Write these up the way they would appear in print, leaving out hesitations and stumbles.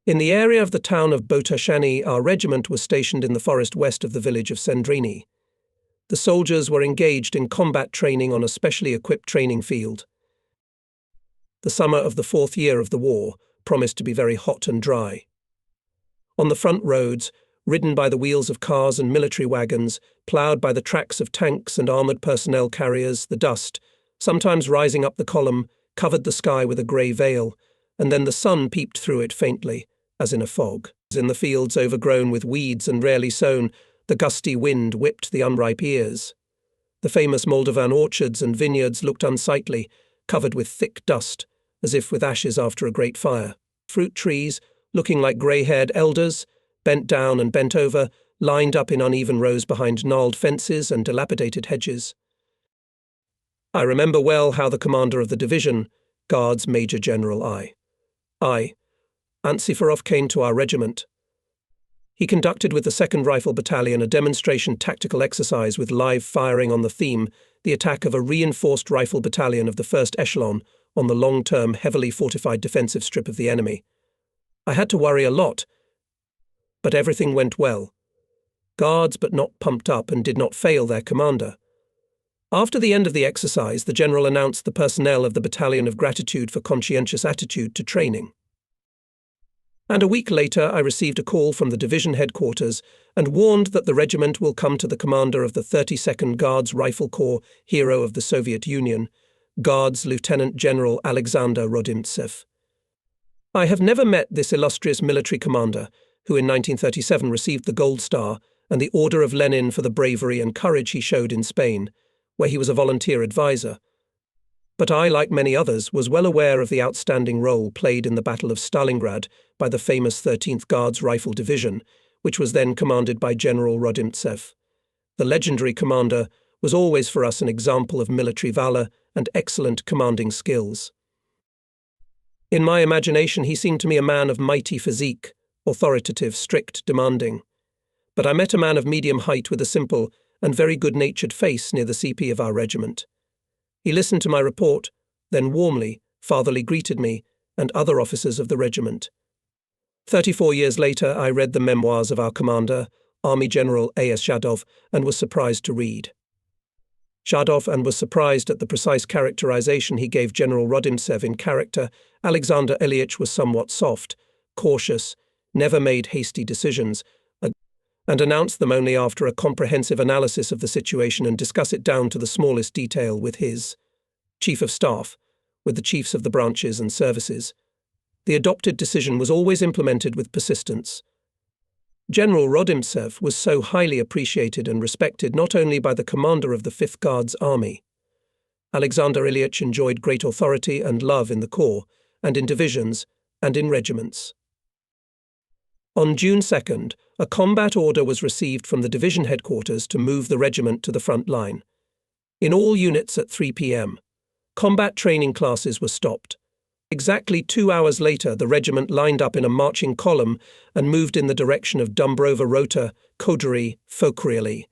In the area of the town of Botoshani, our regiment was stationed in the forest west of the village of Sendrini. The soldiers were engaged in combat training on a specially equipped training field. The summer of the 4th year of the war promised to be very hot and dry. On the front roads, ridden by the wheels of cars and military wagons, ploughed by the tracks of tanks and armoured personnel carriers, the dust, sometimes rising up the column, covered the sky with a grey veil, and then the sun peeped through it faintly, as in a fog. In the fields overgrown with weeds and rarely sown, the gusty wind whipped the unripe ears. The famous Moldovan orchards and vineyards looked unsightly, covered with thick dust, as if with ashes after a great fire. Fruit trees, looking like grey-haired elders, bent down and bent over, lined up in uneven rows behind gnarled fences and dilapidated hedges. I remember well how the commander of the division, Guards Major General Sanfirov, came to our regiment. He conducted with the 2nd Rifle Battalion a demonstration tactical exercise with live firing on the theme, the attack of a reinforced rifle battalion of the 1st echelon on the long-term, heavily fortified defensive strip of the enemy. I had to worry a lot, but everything went well. Guards but not pumped up and did not fail their commander. After the end of the exercise, the general announced the personnel of the battalion of gratitude for conscientious attitude to training. And a week later I received a call from the division headquarters and warned that the regiment will come to the commander of the 32nd Guards Rifle Corps, hero of the Soviet Union, Guards Lieutenant General Alexander Rodimsev. I have never met this illustrious military commander, who in 1937 received the Gold Star and the Order of Lenin for the bravery and courage he showed in Spain, where he was a volunteer advisor. But I, like many others, was well aware of the outstanding role played in the Battle of Stalingrad by the famous 13th Guards Rifle Division, which was then commanded by General Rodimsev. The legendary commander was always for us an example of military valor and excellent commanding skills. In my imagination, he seemed to me a man of mighty physique, authoritative, strict, demanding. But I met a man of medium height with a simple and very good-natured face near the CP of our regiment. He listened to my report, then warmly, fatherly greeted me and other officers of the regiment. 34 years later, I read the memoirs of our commander, Army General A.S. Zhadov, and was surprised to read. Zhadov was surprised at the precise characterization he gave General Rodimsev in character. Alexander Ilyich was somewhat soft, cautious, never made hasty decisions, and announced them only after a comprehensive analysis of the situation and discuss it down to the smallest detail with his Chief of Staff, with the chiefs of the branches and services. The adopted decision was always implemented with persistence. General Rodimsev was so highly appreciated and respected not only by the commander of the 5th Guards Army. Alexander Ilyich enjoyed great authority and love in the corps, and in divisions, and in regiments. On June 2nd, a combat order was received from the division headquarters to move the regiment to the front line. In all units at 3 p.m., combat training classes were stopped. Exactly 2 hours later, the regiment lined up in a marching column and moved in the direction of Dumbrova Rota, Kodary, Fokriali.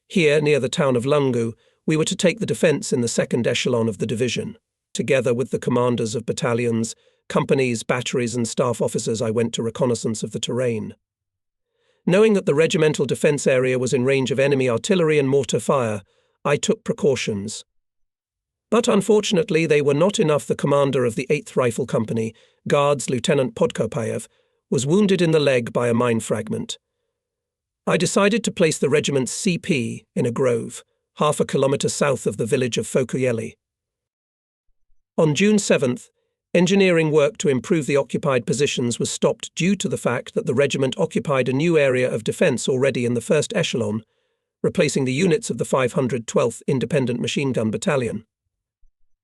Here, near the town of Lungu, we were to take the defence in the 2nd echelon of the division. Together with the commanders of battalions, companies, batteries and staff officers, I went to reconnaissance of the terrain. Knowing that the regimental defence area was in range of enemy artillery and mortar fire, I took precautions. But unfortunately they were not enough. The commander of the 8th Rifle Company, Guards Lieutenant Podkopayev, was wounded in the leg by a mine fragment. I decided to place the regiment's CP in a grove, half a kilometre south of the village of Fokriali. On June 7th, engineering work to improve the occupied positions was stopped due to the fact that the regiment occupied a new area of defence already in the 1st echelon, replacing the units of the 512th Independent Machine Gun Battalion.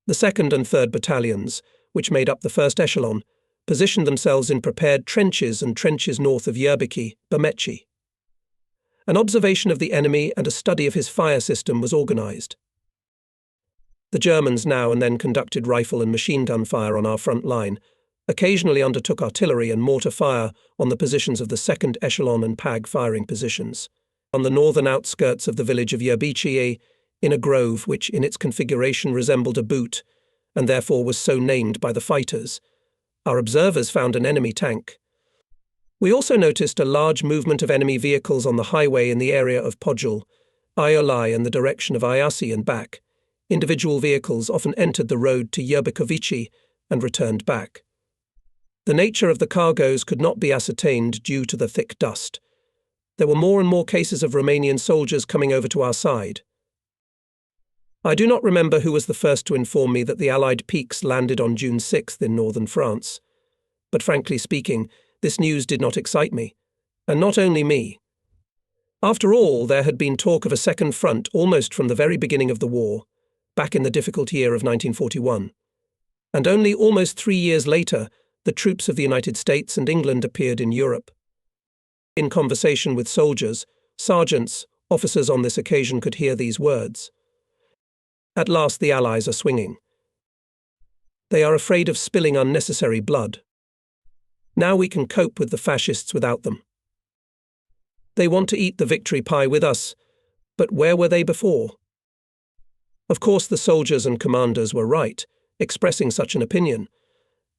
The 2nd and 3rd Battalions, which made up the 1st echelon, positioned themselves in prepared trenches and trenches north of Yerbiki, Bamechi. An observation of the enemy and a study of his fire system was organised. The Germans now and then conducted rifle and machine gun fire on our front line, occasionally undertook artillery and mortar fire on the positions of the 2nd echelon and PAG firing positions. On the northern outskirts of the village of Yerbichi, in a grove which in its configuration resembled a boot, and therefore was so named by the fighters, our observers found an enemy tank. We also noticed a large movement of enemy vehicles on the highway in the area of Podjul, Iolai in the direction of Iasi and back. Individual vehicles often entered the road to Yerbakovici and returned back. The nature of the cargoes could not be ascertained due to the thick dust. There were more and more cases of Romanian soldiers coming over to our side. I do not remember who was the first to inform me that the Allied peaks landed on June 6th in northern France. But frankly speaking, this news did not excite me. And not only me. After all, there had been talk of a second front almost from the very beginning of the war, back in the difficult year of 1941. And only almost 3 years later, the troops of the United States and England appeared in Europe. In conversation with soldiers, sergeants, officers on this occasion could hear these words. At last the Allies are swinging. They are afraid of spilling unnecessary blood. Now we can cope with the fascists without them. They want to eat the victory pie with us, but where were they before? Of course the soldiers and commanders were right, expressing such an opinion,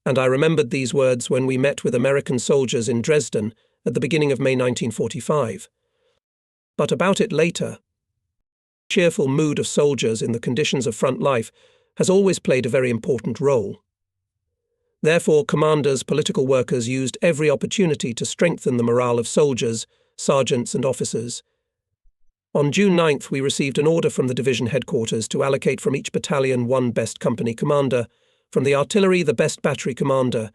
and I remembered these words when we met with American soldiers in Dresden at the beginning of May 1945. But about it later. The cheerful mood of soldiers in the conditions of front life has always played a very important role. Therefore, commanders, political workers used every opportunity to strengthen the morale of soldiers, sergeants and officers. On June 9th, we received an order from the division headquarters to allocate from each battalion one best company commander, from the artillery the best battery commander,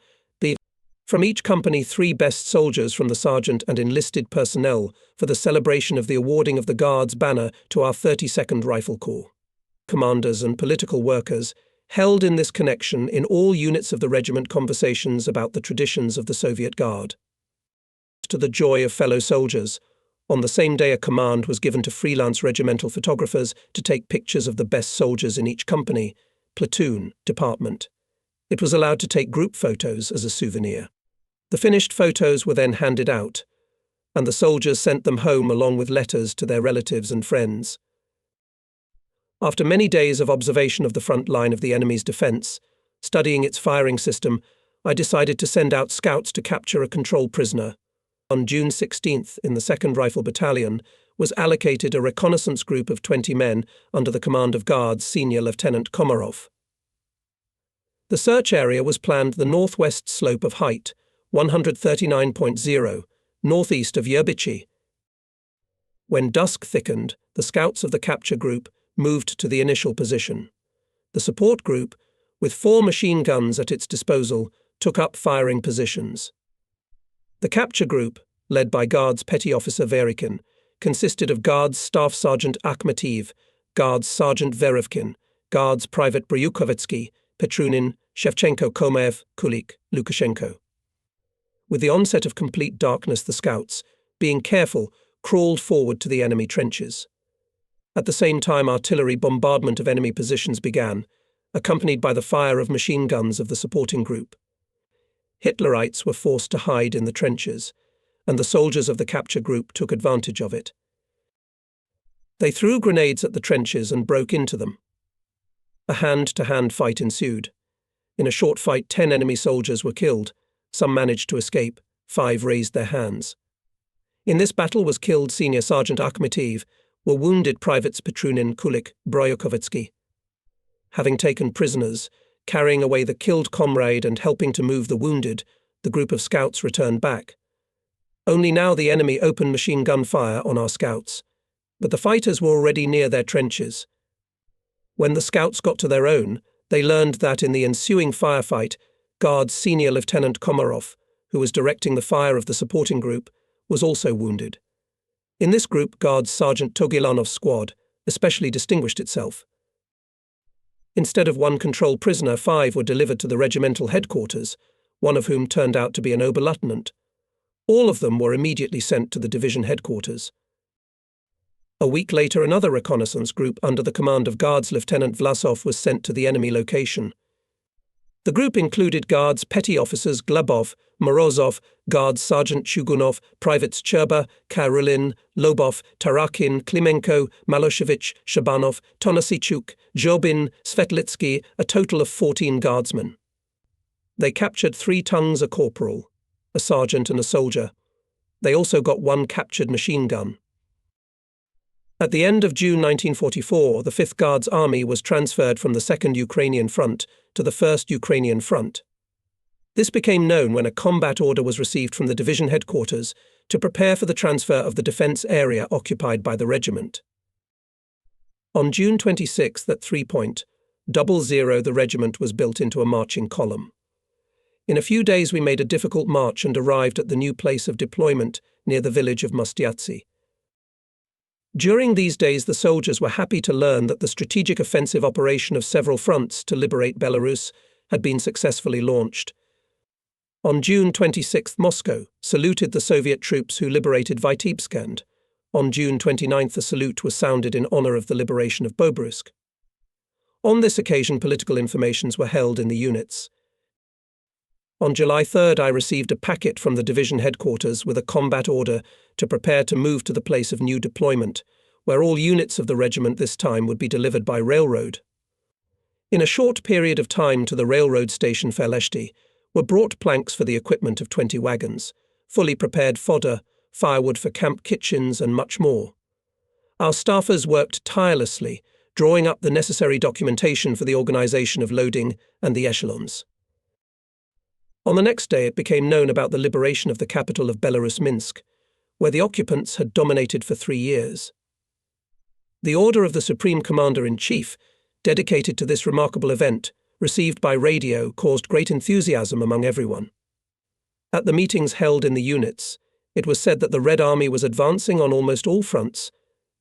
from each company 3 best soldiers from the sergeant and enlisted personnel for the celebration of the awarding of the Guards banner to our 32nd Rifle Corps. Commanders and political workers held in this connection in all units of the regiment conversations about the traditions of the Soviet Guard. To the joy of fellow soldiers, on the same day a command was given to freelance regimental photographers to take pictures of the best soldiers in each company, platoon, department. It was allowed to take group photos as a souvenir. The finished photos were then handed out, and the soldiers sent them home along with letters to their relatives and friends. After many days of observation of the front line of the enemy's defense, studying its firing system, I decided to send out scouts to capture a control prisoner. On June 16th, in the 2nd Rifle Battalion, was allocated a reconnaissance group of 20 men under the command of Guards Senior Lieutenant Komarov. The search area was planned the northwest slope of height, 139.0, northeast of Yerbichi. When dusk thickened, the scouts of the capture group moved to the initial position. The support group, with 4 machine guns at its disposal, took up firing positions. The capture group, led by Guards Petty Officer Verikin, consisted of Guards Staff Sergeant Akhmetiv, Guards Sergeant Verevkin, Guards Private Bryukovetsky, Petrunin, Shevchenko Komev, Kulik, Lukashenko. With the onset of complete darkness, the scouts, being careful, crawled forward to the enemy trenches. At the same time, artillery bombardment of enemy positions began, accompanied by the fire of machine guns of the supporting group. Hitlerites were forced to hide in the trenches, and the soldiers of the capture group took advantage of it. They threw grenades at the trenches and broke into them. A hand-to-hand fight ensued. In a short fight, 10 enemy soldiers were killed. Some managed to escape, 5 raised their hands. In this battle was killed Senior Sergeant Akhmetiv, were wounded Privates Petrunin, Kulik, Bryukovetsky. Having taken prisoners, carrying away the killed comrade and helping to move the wounded, the group of scouts returned back. Only now the enemy opened machine gun fire on our scouts, but the fighters were already near their trenches. When the scouts got to their own, they learned that in the ensuing firefight, Guards Senior Lieutenant Komarov, who was directing the fire of the supporting group, was also wounded. In this group, Guards Sergeant Togilanov's squad especially distinguished itself. Instead of 1 control prisoner, 5 were delivered to the regimental headquarters, one of whom turned out to be an Oberleutnant. All of them were immediately sent to the division headquarters. A week later, another reconnaissance group under the command of Guards Lieutenant Vlasov was sent to the enemy location. The group included Guards Petty Officers Glebov, Morozov, Guards Sergeant Chugunov, Privates Cherba, Karulin, Lobov, Tarakin, Klimenko, Maloshevich, Shabanov, Tonasichuk, Zhobin, Svetlitsky, a total of 14 guardsmen. They captured 3 tongues a corporal, a sergeant and a soldier, They also got one captured machine gun. At the end of June 1944, the 5th Guards Army was transferred from the 2nd Ukrainian Front to the 1st Ukrainian Front. This became known when a combat order was received from the division headquarters to prepare for the transfer of the defence area occupied by the regiment. On June 26 at 3:00, the regiment was built into a marching column. In a few days we made a difficult march and arrived at the new place of deployment near the village of Mostiatsi. During these days the soldiers were happy to learn that the strategic offensive operation of several fronts to liberate Belarus had been successfully launched. On June 26, Moscow saluted the Soviet troops who liberated Vitebsk, and on June 29 a salute was sounded in honor of the liberation of Bobruisk. On this occasion political informations were held in the units. On July 3 I received a packet from the division headquarters with a combat order to prepare to move to the place of new deployment, where all units of the regiment this time would be delivered by railroad. In a short period of time to the railroad station Feleshti were brought planks for the equipment of 20 wagons, fully prepared fodder, firewood for camp kitchens, and much more. Our staffers worked tirelessly, drawing up the necessary documentation for the organization of loading and the echelons. On the next day it became known about the liberation of the capital of Belarus, Minsk, where the occupants had dominated for 3 years. The order of the Supreme Commander-in-Chief, dedicated to this remarkable event, received by radio, caused great enthusiasm among everyone. At the meetings held in the units, it was said that the Red Army was advancing on almost all fronts,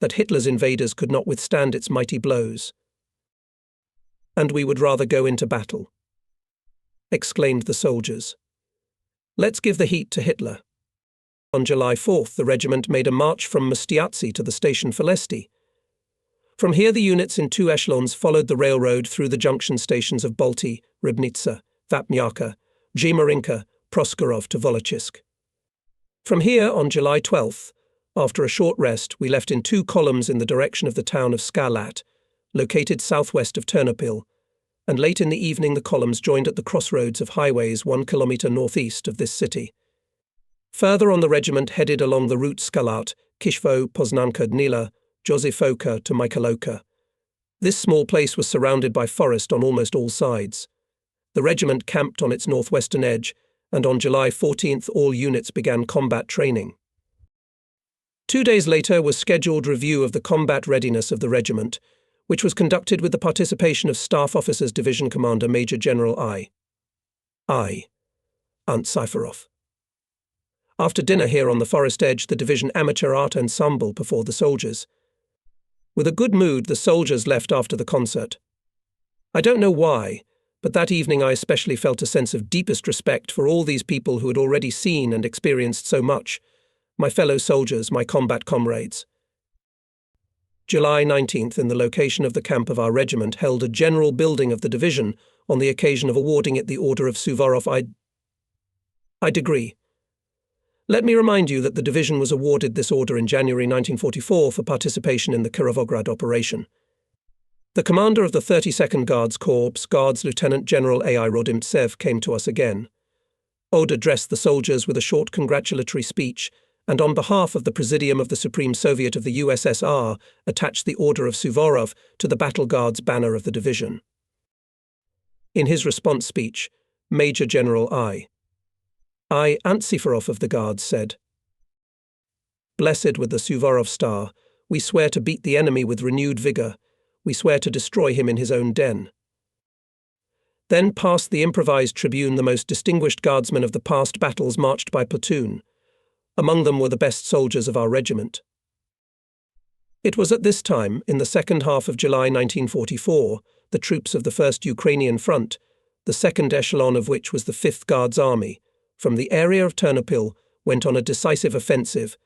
that Hitler's invaders could not withstand its mighty blows. "And we would rather go into battle," exclaimed the soldiers. "Let's give the heat to Hitler." On July 4 the regiment made a march from Mostiatsi to the station Feleshti. From here the units in 2 echelons followed the railroad through the junction stations of Balti, Rybnitsa, Vapnyaka, Zhymarinka, Proskorov to Volochisk. From here, on July 12, after a short rest, we left in 2 columns in the direction of the town of Skalat, located southwest of Ternopil, and late in the evening the columns joined at the crossroads of highways 1 kilometer northeast of this city. Further on the regiment headed along the route Skalat, Kishvo, Poznanka, Dnila, Josifoka to Mikhailovka. This small place was surrounded by forest on almost all sides. The regiment camped on its northwestern edge, and on July 14 all units began combat training. 2 days later was scheduled review of the combat readiness of the regiment, which was conducted with the participation of Staff Officers Division Commander Major General I. Sanfirov. After dinner here on the forest edge, the division amateur art ensemble performed the soldiers. With a good mood, the soldiers left after the concert. I don't know why, but that evening I especially felt a sense of deepest respect for all these people who had already seen and experienced so much, my fellow soldiers, my combat comrades. July 19th, in the location of the camp of our regiment, held a general building of the division on the occasion of awarding it the Order of Suvarov I degree. Let me remind you that the division was awarded this order in January 1944 for participation in the Kirovograd operation. The commander of the 32nd Guards Corps, Guards Lieutenant General A.I. Rodimsev, came to us again. Ode addressed the soldiers with a short congratulatory speech, and on behalf of the Presidium of the Supreme Soviet of the USSR attached the Order of Suvarov to the Battle Guards banner of the division. In his response speech, Major General I. Sanfirov of the Guards said, "Blessed with the Suvarov star, we swear to beat the enemy with renewed vigor. We swear to destroy him in his own den." Then passed the improvised tribune the most distinguished guardsmen of the past battles marched by platoon. Among them were the best soldiers of our regiment. It was at this time, in the second half of July 1944, the troops of the 1st Ukrainian Front, the second echelon of which was the 5th Guards Army, from the area of Ternopil went on a decisive offensive,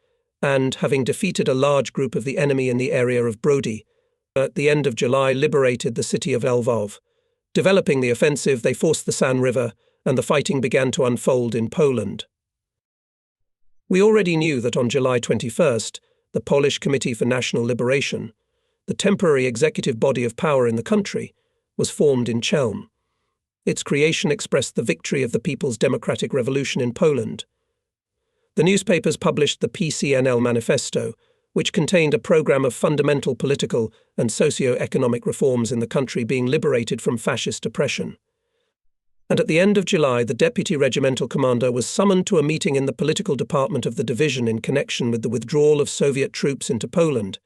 and, having defeated a large group of the enemy in the area of Brody, at the end of July liberated the city of Lvov. Developing the offensive, they forced the San River, and the fighting began to unfold in Poland. We already knew that on July 21st, the Polish Committee for National Liberation, the temporary executive body of power in the country, was formed in Chelm. Its creation expressed the victory of the People's Democratic Revolution in Poland. The newspapers published the PCNL Manifesto, which contained a program of fundamental political and socio-economic reforms in the country being liberated from fascist oppression. And at the end of July, the deputy regimental commander was summoned to a meeting in the political department of the division in connection with the withdrawal of Soviet troops into Poland.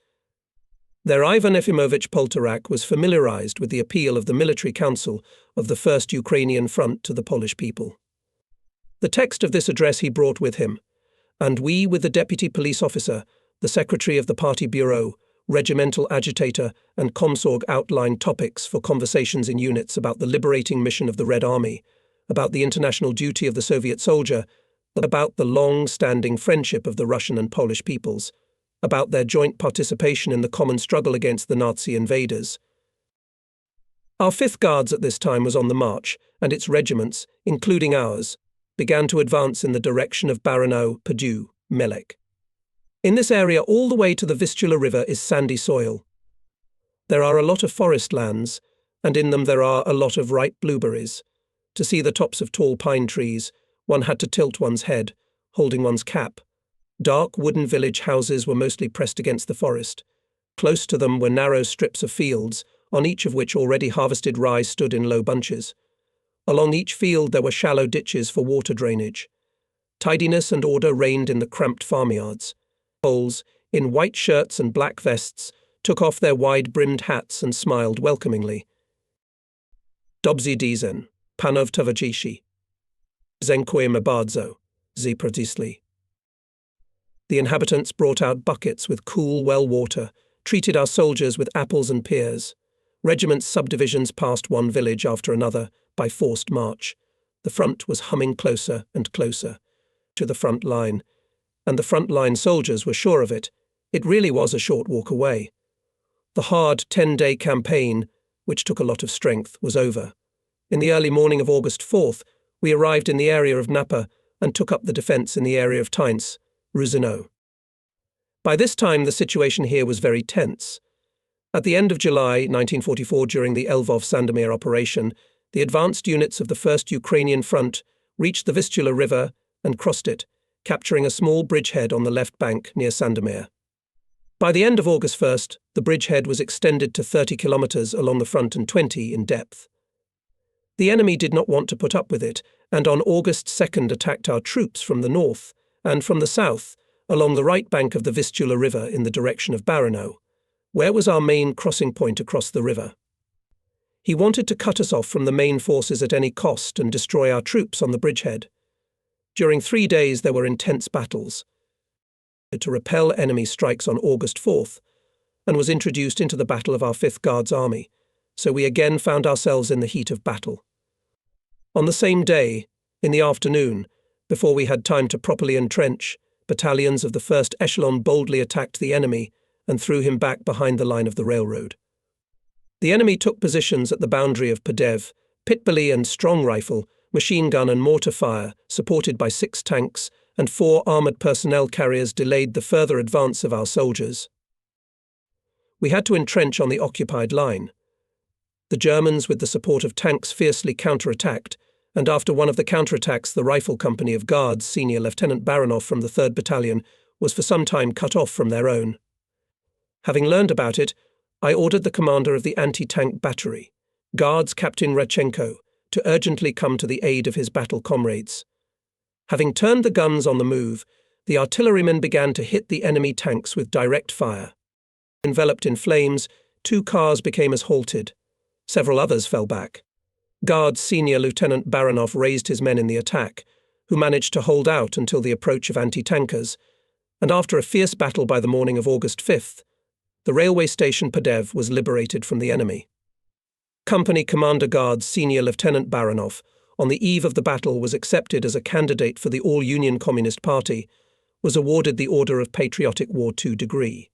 There Ivan Efimovich Poltorak was familiarized with the appeal of the Military Council of the First Ukrainian Front to the Polish people. The text of this address he brought with him, and we, with the deputy police officer, the secretary of the party bureau, regimental agitator, and Komsorg outlined topics for conversations in units about the liberating mission of the Red Army, about the international duty of the Soviet soldier, about the long-standing friendship of the Russian and Polish peoples, about their joint participation in the common struggle against the Nazi invaders. Our 5th Guards at this time was on the march, and its regiments, including ours, began to advance in the direction of Baranow, Padu, Melek. In this area all the way to the Vistula River is sandy soil. There are a lot of forest lands, and in them there are a lot of ripe blueberries. To see the tops of tall pine trees, one had to tilt one's head, holding one's cap. Dark wooden village houses were mostly pressed against the forest. Close to them were narrow strips of fields, on each of which already harvested rye stood in low bunches. Along each field there were shallow ditches for water drainage. Tidiness and order reigned in the cramped farmyards. Poles, in white shirts and black vests, took off their wide-brimmed hats and smiled welcomingly. Dobrzy dizen, panov towarzyszy. Dziękujemy bardzo, ziprodisli. The inhabitants brought out buckets with cool well water, treated our soldiers with apples and pears. Regiments' subdivisions passed one village after another by forced march. The front was humming closer and closer to the front line, and the front-line soldiers were sure of it. It really was a short walk away. The hard 10-day campaign, which took a lot of strength, was over. In the early morning of August 4th, we arrived in the area of Napa and took up the defence in the area of Taints, Ruzino. By this time, the situation here was very tense. At the end of July 1944, during the Lvov-Sandomir operation, the advanced units of the First Ukrainian Front reached the Vistula River and crossed it, capturing a small bridgehead on the left bank near Sandomir. By the end of August 1st, the bridgehead was extended to 30 kilometers along the front and 20 in depth. The enemy did not want to put up with it, and on August 2nd attacked our troops from the north and from the south, along the right bank of the Vistula River in the direction of Baranow, where was our main crossing point across the river. He wanted to cut us off from the main forces at any cost and destroy our troops on the bridgehead. During 3 days there were intense battles to repel enemy strikes on August 4th, and was introduced into the battle of our 5th Guards Army, so we again found ourselves in the heat of battle. On the same day, in the afternoon, before we had time to properly entrench, battalions of the 1st Echelon boldly attacked the enemy and threw him back behind the line of the railroad. The enemy took positions at the boundary of Padev, Pitbally and strong rifle, machine gun and mortar fire, supported by 6 tanks, and 4 armoured personnel carriers delayed the further advance of our soldiers. We had to entrench on the occupied line. The Germans, with the support of tanks, fiercely counterattacked, and after one of the counterattacks, the rifle company of Guards, Senior Lieutenant Baranov from the 3rd Battalion, was for some time cut off from their own. Having learned about it, I ordered the commander of the anti-tank battery, Guards Captain Radchenko, to urgently come to the aid of his battle comrades. Having turned the guns on the move, the artillerymen began to hit the enemy tanks with direct fire. Enveloped in flames, 2 cars became as halted. Several others fell back. Guards Senior Lieutenant Baranov raised his men in the attack, who managed to hold out until the approach of anti-tankers, and after a fierce battle by the morning of August 5th, the railway station Padev was liberated from the enemy. Company Commander Guards Senior Lieutenant Baranov, on the eve of the battle, was accepted as a candidate for the All-Union Communist Party, was awarded the Order of Patriotic War II degree.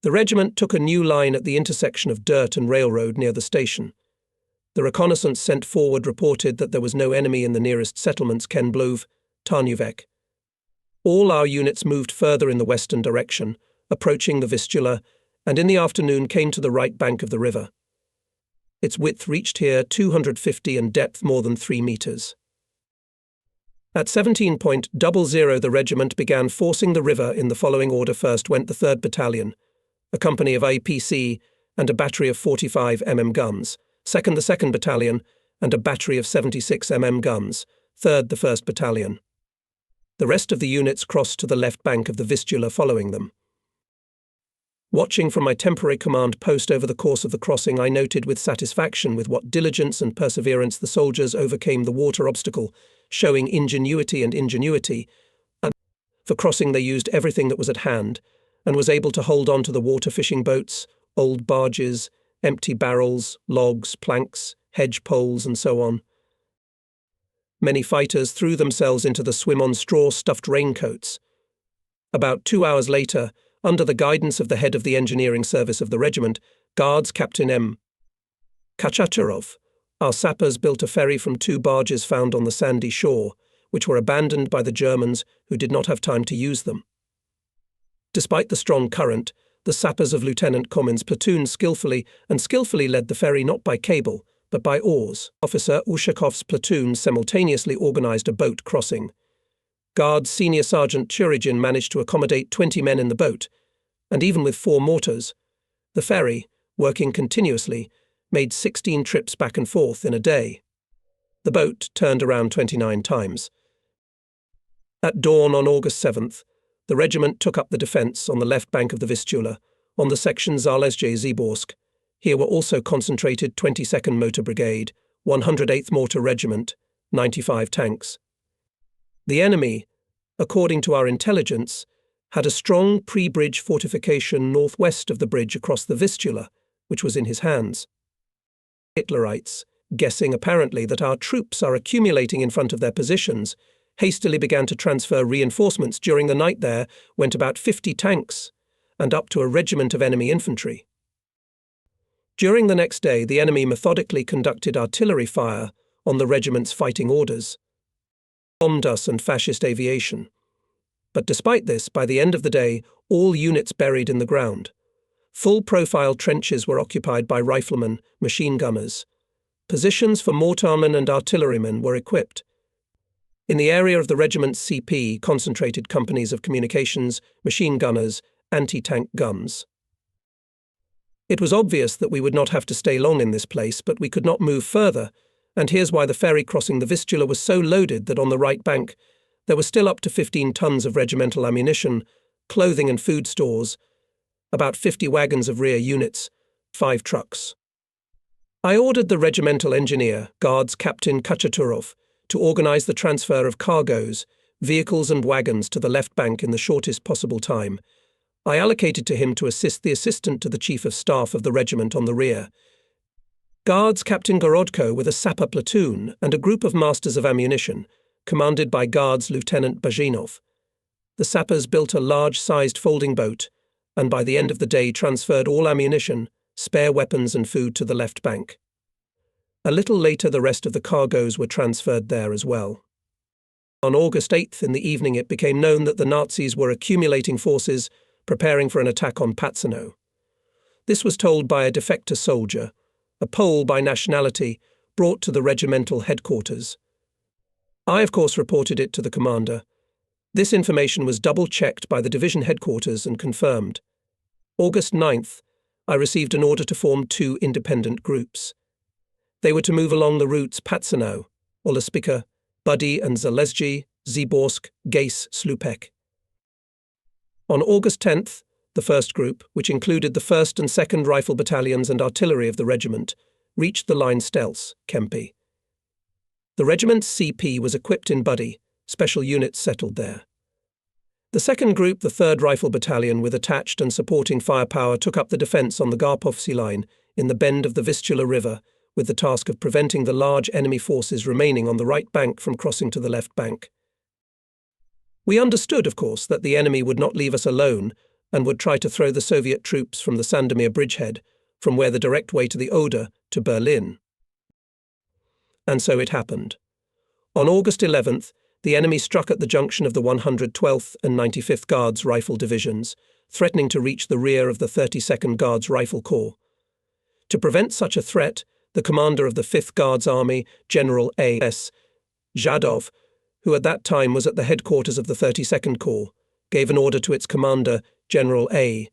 The regiment took a new line at the intersection of dirt and railroad near the station. The reconnaissance sent forward reported that there was no enemy in the nearest settlements Kenblov, Tarnuvek. All our units moved further in the western direction, approaching the Vistula, and in the afternoon came to the right bank of the river. Its width reached here 250 and depth more than 3 meters. At 17:00, the regiment began forcing the river in the following order. First went the 3rd Battalion, a company of APC and a battery of 45 guns. Second, the 2nd Battalion and a battery of 76 guns. Third, the 1st Battalion. The rest of the units crossed to the left bank of the Vistula following them. Watching from my temporary command post over the course of the crossing, I noted with satisfaction with what diligence and perseverance the soldiers overcame the water obstacle, showing ingenuity. For crossing they used everything that was at hand, and was able to hold on to the water fishing boats, old barges, empty barrels, logs, planks, hedge poles, and so on. Many fighters threw themselves into the swim-on straw-stuffed raincoats. About 2 hours later, under the guidance of the head of the engineering service of the regiment, Guards Captain M. Kachaturov, our sappers built a ferry from 2 barges found on the sandy shore, which were abandoned by the Germans who did not have time to use them. Despite the strong current, the sappers of Lieutenant Komin's platoon skillfully led the ferry not by cable, but by oars. Officer Ushakov's platoon simultaneously organized a boat crossing. Guards Senior Sergeant Churigin managed to accommodate 20 men in the boat, and even with 4 mortars, the ferry, working continuously, made 16 trips back and forth in a day. The boat turned around 29 times. At dawn on August 7th, the regiment took up the defence on the left bank of the Vistula, on the section Zalezhye-Ziborsk. Here were also concentrated 22nd Motor Brigade, 108th Mortar Regiment, 95 tanks. The enemy, according to our intelligence, had a strong pre-bridge fortification northwest of the bridge across the Vistula, which was in his hands. Hitlerites, guessing apparently that our troops are accumulating in front of their positions, hastily began to transfer reinforcements. During the night there went about 50 tanks and up to a regiment of enemy infantry. During the next day, the enemy methodically conducted artillery fire on the regiment's fighting orders, bombed us and fascist aviation. But despite this, by the end of the day, all units buried in the ground. Full-profile trenches were occupied by riflemen, machine gunners. Positions for mortarmen and artillerymen were equipped. In the area of the regiment's CP concentrated companies of communications, machine gunners, anti-tank guns. It was obvious that we would not have to stay long in this place, but we could not move further, and here's why the ferry crossing the Vistula was so loaded that on the right bank there were still up to 15 tons of regimental ammunition, clothing and food stores, about 50 wagons of rear units, 5 trucks. I ordered the regimental engineer, Guards Captain Kachaturov, to organize the transfer of cargoes, vehicles and wagons to the left bank in the shortest possible time. I allocated to him to assist the assistant to the Chief of Staff of the regiment on the rear. Guards Captain Gorodko with a sapper platoon and a group of masters of ammunition, commanded by Guards Lieutenant Bazhinov. The sappers built a large-sized folding boat, and by the end of the day transferred all ammunition, spare weapons and food to the left bank. A little later the rest of the cargoes were transferred there as well. On August 8th in the evening it became known that the Nazis were accumulating forces, preparing for an attack on Patsano. This was told by a defector soldier, a Pole by nationality, brought to the regimental headquarters. I, of course, reported it to the commander. This information was double-checked by the division headquarters and confirmed. August 9th, I received an order to form 2 independent groups. They were to move along the routes Patsano, Olaspika, Buddy and Zalezhye, Ziborsk, Gais, Slupek. On August 10th, the first group, which included the 1st and 2nd Rifle Battalions and artillery of the regiment, reached the line Stels, Kempi. The regiment's CP was equipped in Buddy, special units settled there. The second group, the 3rd Rifle Battalion, with attached and supporting firepower, took up the defence on the Garpovsy line in the bend of the Vistula River, with the task of preventing the large enemy forces remaining on the right bank from crossing to the left bank. We understood, of course, that the enemy would not leave us alone and would try to throw the Soviet troops from the Sandomir bridgehead, from where the direct way to the Oder, to Berlin. And so it happened. On August 11th, the enemy struck at the junction of the 112th and 95th Guards Rifle Divisions, threatening to reach the rear of the 32nd Guards Rifle Corps. To prevent such a threat, the commander of the 5th Guards Army, General A.S. Zhadov, who at that time was at the headquarters of the 32nd Corps, gave an order to its commander, General I.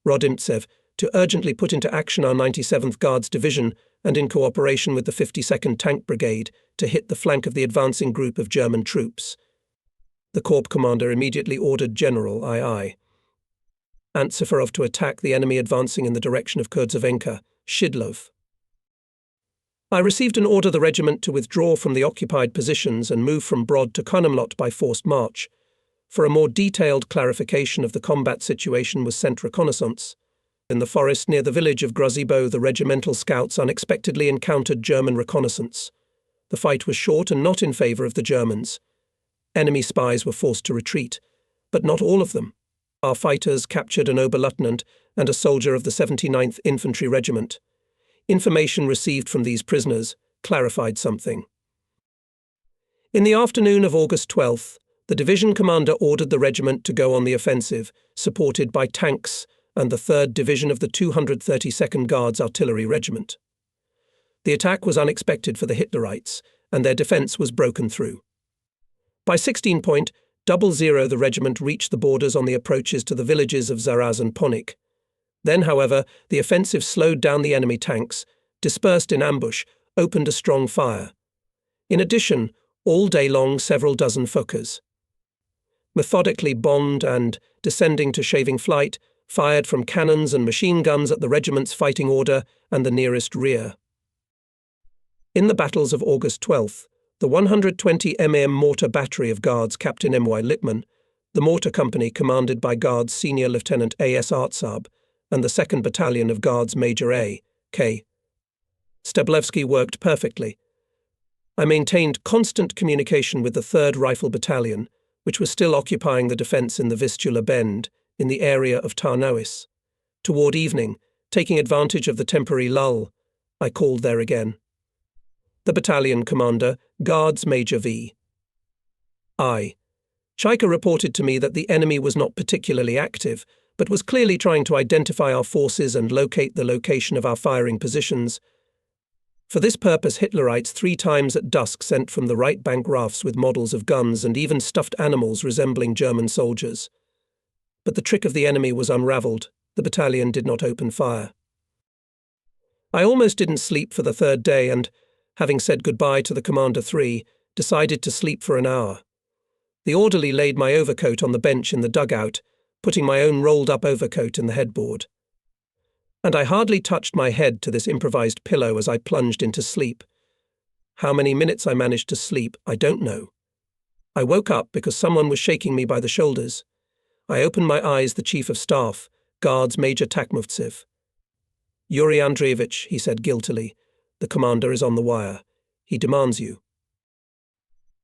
Rodimsev, to urgently put into action our 97th Guards Division and in cooperation with the 52nd Tank Brigade to hit the flank of the advancing group of German troops. The Corps commander immediately ordered General II. Sanfirov to attack the enemy advancing in the direction of Kurdzovenka, Shidlov. I received an order the regiment to withdraw from the occupied positions and move from Brod to Konimlot by forced march. For a more detailed clarification of the combat situation was sent Reconnaissance. In the forest near the village of Grozibo, the regimental scouts unexpectedly encountered German reconnaissance. The fight was short and not in favour of the Germans. Enemy spies were forced to retreat, but not all of them. Our fighters captured an Oberleutnant and a soldier of the 79th Infantry Regiment. Information received from these prisoners clarified something. In the afternoon of August 12th, the division commander ordered the regiment to go on the offensive, supported by tanks and the 3rd Division of the 232nd Guards Artillery Regiment. The attack was unexpected for the Hitlerites, and their defence was broken through. By 16:00, the regiment reached the borders on the approaches to the villages of Zaraz and Ponik. Then, however, the offensive slowed down the enemy tanks, dispersed in ambush, opened a strong fire. In addition, all day long several dozen Fokkers, methodically bombed and, descending to shaving flight, fired from cannons and machine guns at the regiment's fighting order and the nearest rear. In the battles of August 12th, the 120 mm mortar battery of Guards Captain M.Y. Lippmann, the mortar company commanded by Guards Senior Lieutenant A.S. Artsab, and the 2nd Battalion of Guards Major A.K. Stablevsky worked perfectly. I maintained constant communication with the 3rd Rifle Battalion, which was still occupying the defence in the Vistula Bend, in the area of Tarnowis. Toward evening, taking advantage of the temporary lull, I called there again. The battalion commander, Guards Major V. I. Chaika reported to me that the enemy was not particularly active, but was clearly trying to identify our forces and locate the location of our firing positions. For this purpose, Hitlerites 3 times at dusk sent from the right bank rafts with models of guns and even stuffed animals resembling German soldiers. But the trick of the enemy was unravelled. The battalion did not open fire. I almost didn't sleep for the 3rd day and, having said goodbye to the Commander 3, decided to sleep for an hour. The orderly laid my overcoat on the bench in the dugout, putting my own rolled-up overcoat in the headboard. And I hardly touched my head to this improvised pillow as I plunged into sleep. How many minutes I managed to sleep, I don't know. I woke up because someone was shaking me by the shoulders. I opened my eyes. The Chief of Staff, Guards Major Takmovtsev. "Yuri Andreevich," he said guiltily, "the commander is on the wire. He demands you."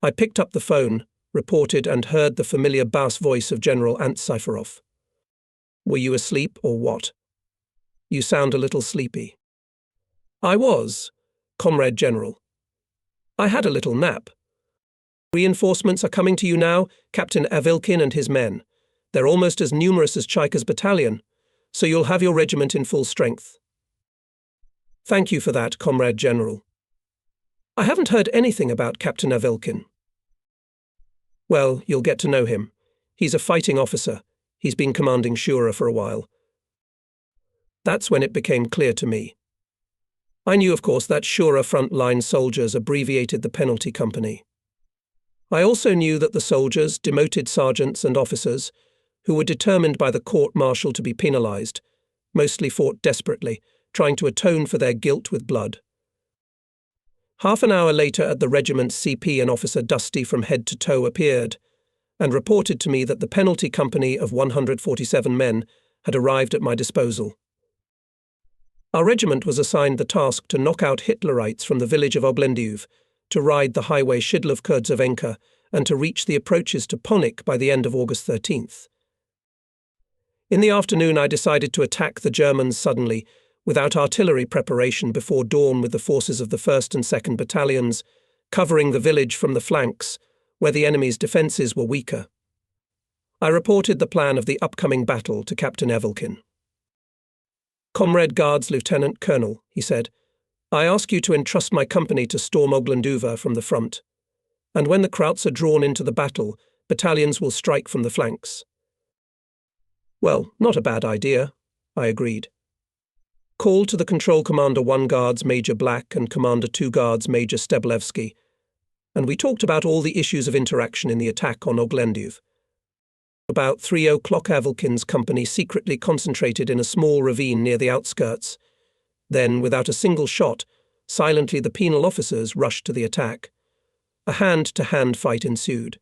I picked up the phone, reported, and heard the familiar bass voice of General Sanfirov. "Were you asleep or what? You sound a little sleepy." "I was, Comrade General. I had a little nap. Reinforcements are coming to you now, Captain Avilkin and his men. They're almost as numerous as Chaika's battalion, so you'll have your regiment in full strength." "Thank you for that, Comrade General. I haven't heard anything about Captain Avilkin." "Well, you'll get to know him. He's a fighting officer. He's been commanding Shura for a while." That's when it became clear to me. I knew, of course, that Shura frontline soldiers abbreviated the penalty company. I also knew that the soldiers, demoted sergeants and officers, who were determined by the court-martial to be penalized, mostly fought desperately, trying to atone for their guilt with blood. Half an hour later at the regiment's CP, an officer dusty from head to toe appeared, and reported to me that the penalty company of 147 men had arrived at my disposal. Our regiment was assigned the task to knock out Hitlerites from the village of Oglendu, to ride the highway Shidlov-Kurdzovenka, and to reach the approaches to Ponik by the end of August 13th. In the afternoon I decided to attack the Germans suddenly, without artillery preparation, before dawn with the forces of the 1st and 2nd Battalions, covering the village from the flanks, where the enemy's defences were weaker. I reported the plan of the upcoming battle to Captain Avilkin. "Comrade Guards Lieutenant Colonel," he said, "I ask you to entrust my company to storm Oglendu from the front. And when the Krauts are drawn into the battle, battalions will strike from the flanks. Well, not a bad idea, I agreed. Call to the Control Commander 1 Guards Major Black and Commander 2 Guards Major Steblevsky, and we talked about all the issues of interaction in the attack on Oglendu. About 3 o'clock Avilkin's company secretly concentrated in a small ravine near the outskirts. Then, without a single shot, silently the penal officers rushed to the attack. A hand-to-hand fight ensued.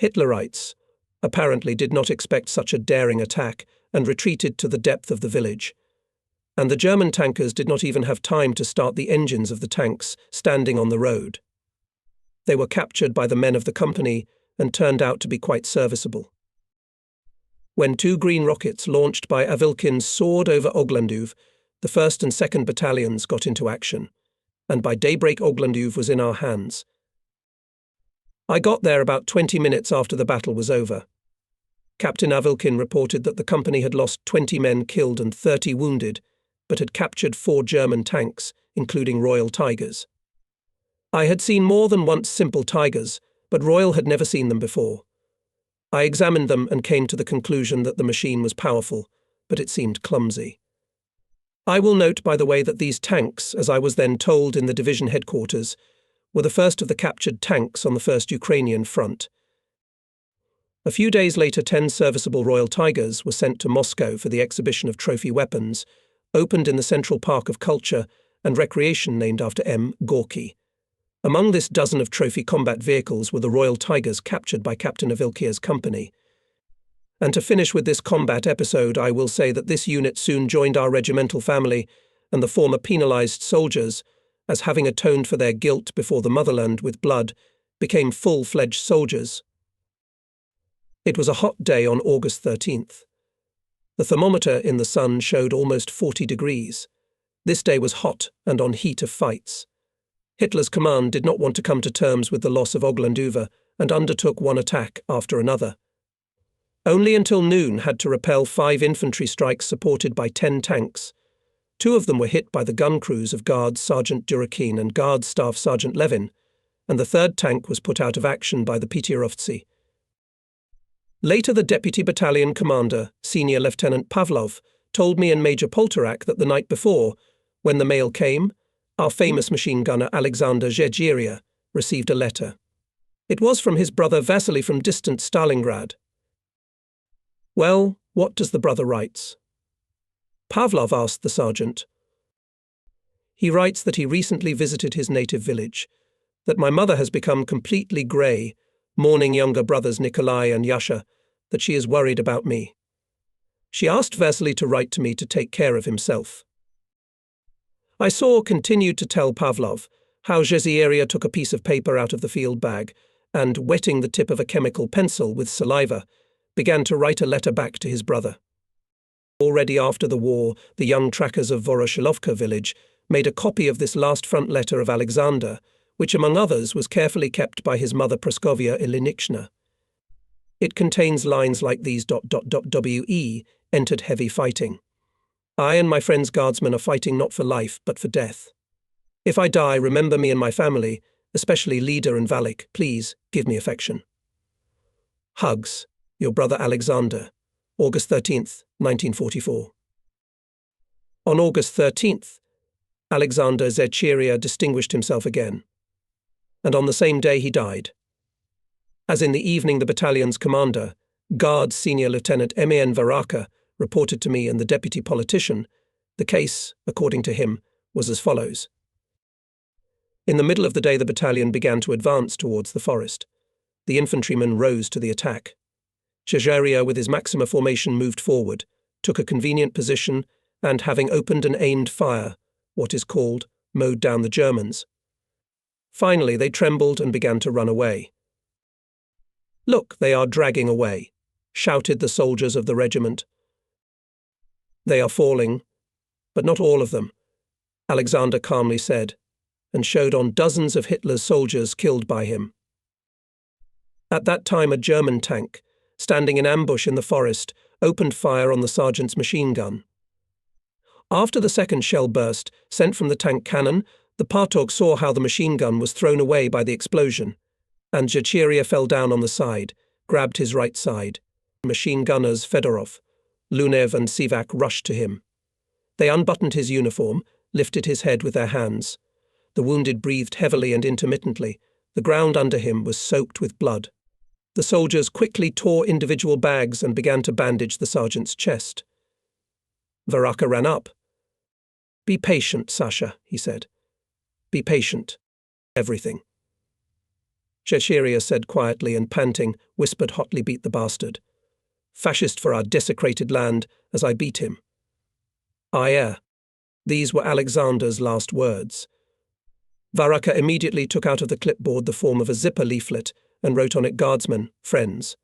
Hitlerites apparently did not expect such a daring attack and retreated to the depth of the village. And the German tankers did not even have time to start the engines of the tanks standing on the road. They were captured by the men of the company and turned out to be quite serviceable. When 2 green rockets launched by Avilkin soared over Oglendu, the 1st and 2nd battalions got into action, and by daybreak Oglendu was in our hands. I got there about 20 minutes after the battle was over. Captain Avilkin reported that the company had lost 20 men killed and 30 wounded, but had captured 4 German tanks, including Royal Tigers. I had seen more than once simple Tigers, but Royal had never seen them before. I examined them and came to the conclusion that the machine was powerful, but it seemed clumsy. I will note, by the way, that these tanks, as I was then told in the division headquarters, were the first of the captured tanks on the First Ukrainian Front. A few days later, 10 serviceable Royal Tigers were sent to Moscow for the exhibition of trophy weapons, opened in the Central Park of Culture and Recreation named after M. Gorky. Among this dozen of trophy combat vehicles were the Royal Tigers captured by Captain Avilkia's company. And to finish with this combat episode, I will say that this unit soon joined our regimental family, and the former penalized soldiers, as having atoned for their guilt before the motherland with blood, became full-fledged soldiers. It was a hot day on August 13th. The thermometer in the sun showed almost 40 degrees. This day was hot and on heat of fights. Hitler's command did not want to come to terms with the loss of Oglendu and undertook one attack after another. Only until noon had to repel 5 infantry strikes supported by 10 tanks. 2 of them were hit by the gun crews of Guards Sergeant Durakin and Guards Staff Sergeant Levin, and the 3rd tank was put out of action by the Pitirovtsi. Later, the Deputy Battalion Commander, Senior Lieutenant Pavlov, told me and Major Poltorak that the night before, when the mail came, our famous machine gunner Alexander Zageria received a letter. It was from his brother Vasily from distant Stalingrad. Well, what does the brother write? Pavlov asked the sergeant. He writes that he recently visited his native village, that my mother has become completely grey, mourning younger brothers Nikolai and Yasha, that she is worried about me. She asked Vasily to write to me to take care of himself. I continued to tell Pavlov how Zageria took a piece of paper out of the field bag and, wetting the tip of a chemical pencil with saliva, began to write a letter back to his brother. Already after the war, the young trackers of Voroshilovka village made a copy of this last front letter of Alexander, which among others was carefully kept by his mother Praskovia Ilinichna. It contains lines like these: "We entered heavy fighting. I and my friends guardsmen are fighting not for life, but for death. If I die, remember me and my family, especially Lida and Valik. Please give me affection. Hugs, your brother Alexander, August 13th, 1944. On August 13th, Alexander Zageria distinguished himself again, and on the same day he died. As in the evening, the battalion's commander, Guards Senior Lieutenant M.A.N. Varaka, reported to me and the deputy politician, the case, according to him, was as follows. In the middle of the day, the battalion began to advance towards the forest. The infantrymen rose to the attack. Zageria, with his Maxima formation, moved forward, took a convenient position, and, having opened and aimed fire, what is called, mowed down the Germans. Finally, they trembled and began to run away. "Look, they are dragging away," shouted the soldiers of the regiment. "They are falling, but not all of them," Alexander calmly said, and showed on dozens of Hitler's soldiers killed by him. At that time, a German tank, standing in ambush in the forest, opened fire on the sergeant's machine gun. After the second shell burst, sent from the tank cannon, the Partok saw how the machine gun was thrown away by the explosion, and Zageria fell down on the side, grabbed his right side. Machine gunners Fedorov, Lunev and Sivak rushed to him. They unbuttoned his uniform, lifted his head with their hands. The wounded breathed heavily and intermittently. The ground under him was soaked with blood. The soldiers quickly tore individual bags and began to bandage the sergeant's chest. Varaka ran up. "Be patient, Sasha," he said. "Be patient. Everything." Zageria said quietly and panting, whispered hotly, "Beat the bastard. Fascist for our desecrated land, as I beat him." "Aye." These were Alexander's last words. Varaka immediately took out of the clipboard the form of a zipper leaflet and wrote on it, "Guardsmen, friends.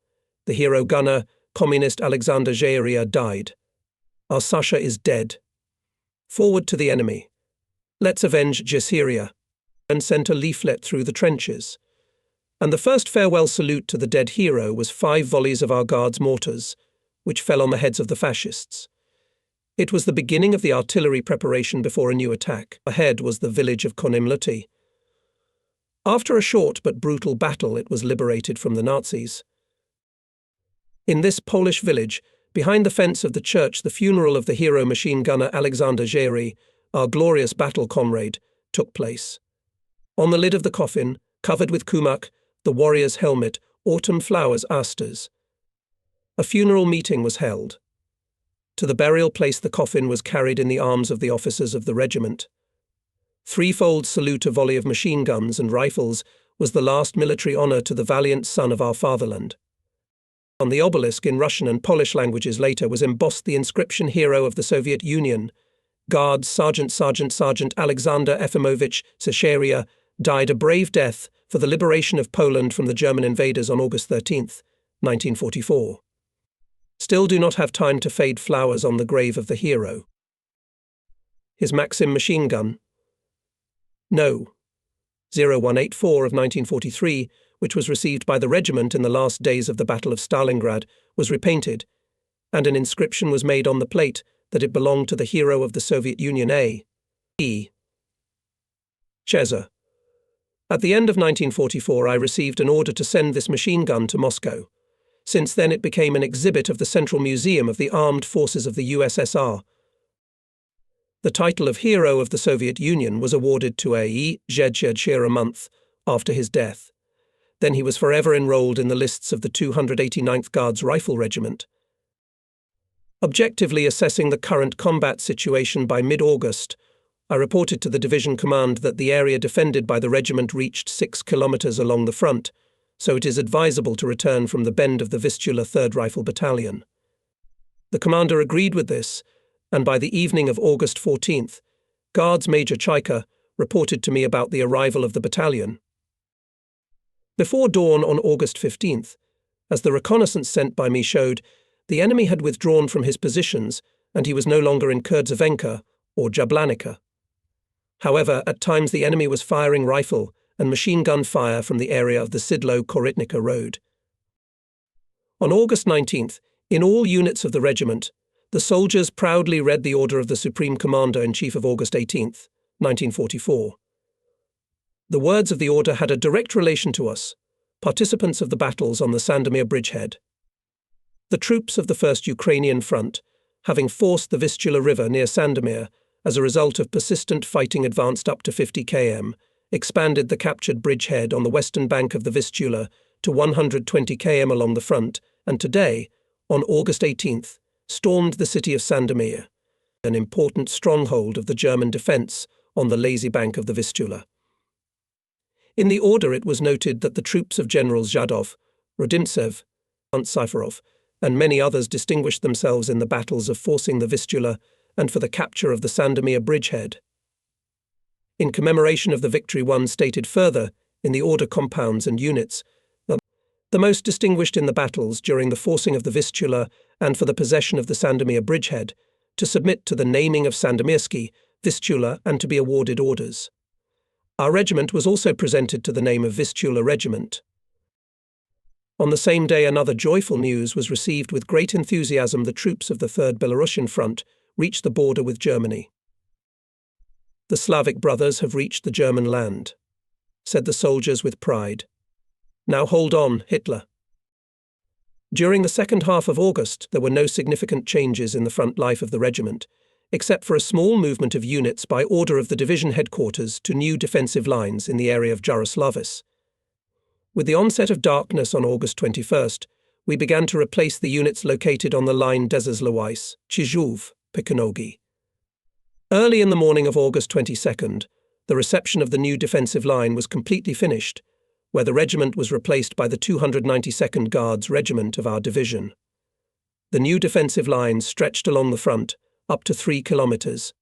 The hero gunner, communist Alexander Zageria, died. Our Sasha is dead. Forward to the enemy. Let's avenge Zageria," and sent a leaflet through the trenches. And the first farewell salute to the dead hero was 5 volleys of our guards' mortars, which fell on the heads of the fascists. It was the beginning of the artillery preparation before a new attack. Ahead was the village of Konimlot. After a short but brutal battle, it was liberated from the Nazis. In this Polish village, behind the fence of the church, the funeral of the hero machine gunner Alexander Zageria, our glorious battle comrade, took place. On the lid of the coffin, covered with kumak, the warrior's helmet, autumn flowers, asters. A funeral meeting was held. To the burial place the coffin was carried in the arms of the officers of the regiment. Threefold salute, a volley of machine guns and rifles, was the last military honor to the valiant son of our fatherland. On the obelisk in Russian and Polish languages later was embossed the inscription, "Hero of the Soviet Union. Guards Sergeant Alexander Efimovich Zageria died a brave death for the liberation of Poland from the German invaders on August 13, 1944. Still do not have time to fade flowers on the grave of the hero. His Maxim machine gun, No. 0184 of 1943, which was received by the regiment in the last days of the Battle of Stalingrad, was repainted, and an inscription was made on the plate that it belonged to the hero of the Soviet Union, A.E. Cheza. At the end of 1944, I received an order to send this machine gun to Moscow. Since then, it became an exhibit of the Central Museum of the Armed Forces of the USSR. The title of Hero of the Soviet Union was awarded to A.E. Zageria a month after his death. Then he was forever enrolled in the lists of the 289th Guards Rifle Regiment. Objectively assessing the current combat situation by mid-August, I reported to the division command that the area defended by the regiment reached 6 kilometers along the front, so it is advisable to return from the bend of the Vistula 3rd Rifle Battalion. The commander agreed with this, and by the evening of August 14th, Guards Major Chaika reported to me about the arrival of the battalion. Before dawn on August 15th, as the reconnaissance sent by me showed, the enemy had withdrawn from his positions and he was no longer in Kurdzavenka or Jablanica. However, at times the enemy was firing rifle and machine gun fire from the area of the Sidlo-Korytnica road. On August 19th, in all units of the regiment, the soldiers proudly read the order of the Supreme Commander-in-Chief of August 18th, 1944. The words of the order had a direct relation to us, participants of the battles on the Sandomir bridgehead. The troops of the First Ukrainian Front, having forced the Vistula River near Sandomir as a result of persistent fighting advanced up to 50 km, expanded the captured bridgehead on the western bank of the Vistula to 120 km along the front, and today, on August 18th, stormed the city of Sandomir, an important stronghold of the German defence on the lazy bank of the Vistula. In the order it was noted that the troops of Generals Zhadov, Rodimsev, Sanfirov, and many others distinguished themselves in the battles of forcing the Vistula and for the capture of the Sandomir bridgehead. In commemoration of the victory, one stated further, in the order compounds and units, that the most distinguished in the battles during the forcing of the Vistula and for the possession of the Sandomir bridgehead, to submit to the naming of Sandomirsky, Vistula, and to be awarded orders. Our regiment was also presented to the name of Vistula Regiment. On the same day, another joyful news was received with great enthusiasm. The troops of the 3rd Belarusian Front reached the border with Germany. The Slavic brothers have reached the German land, said the soldiers with pride. Now hold on, Hitler. During the second half of August, there were no significant changes in the front life of the regiment, except for a small movement of units by order of the division headquarters to new defensive lines in the area of Jaroslavis. With the onset of darkness on August 21st, we began to replace the units located on the line Dezeslowice, Chizhov, Pekonogi. Early in the morning of August 22nd, the reception of the new defensive line was completely finished, where the regiment was replaced by the 292nd Guards Regiment of our division. The new defensive line stretched along the front, up to 3 kilometers.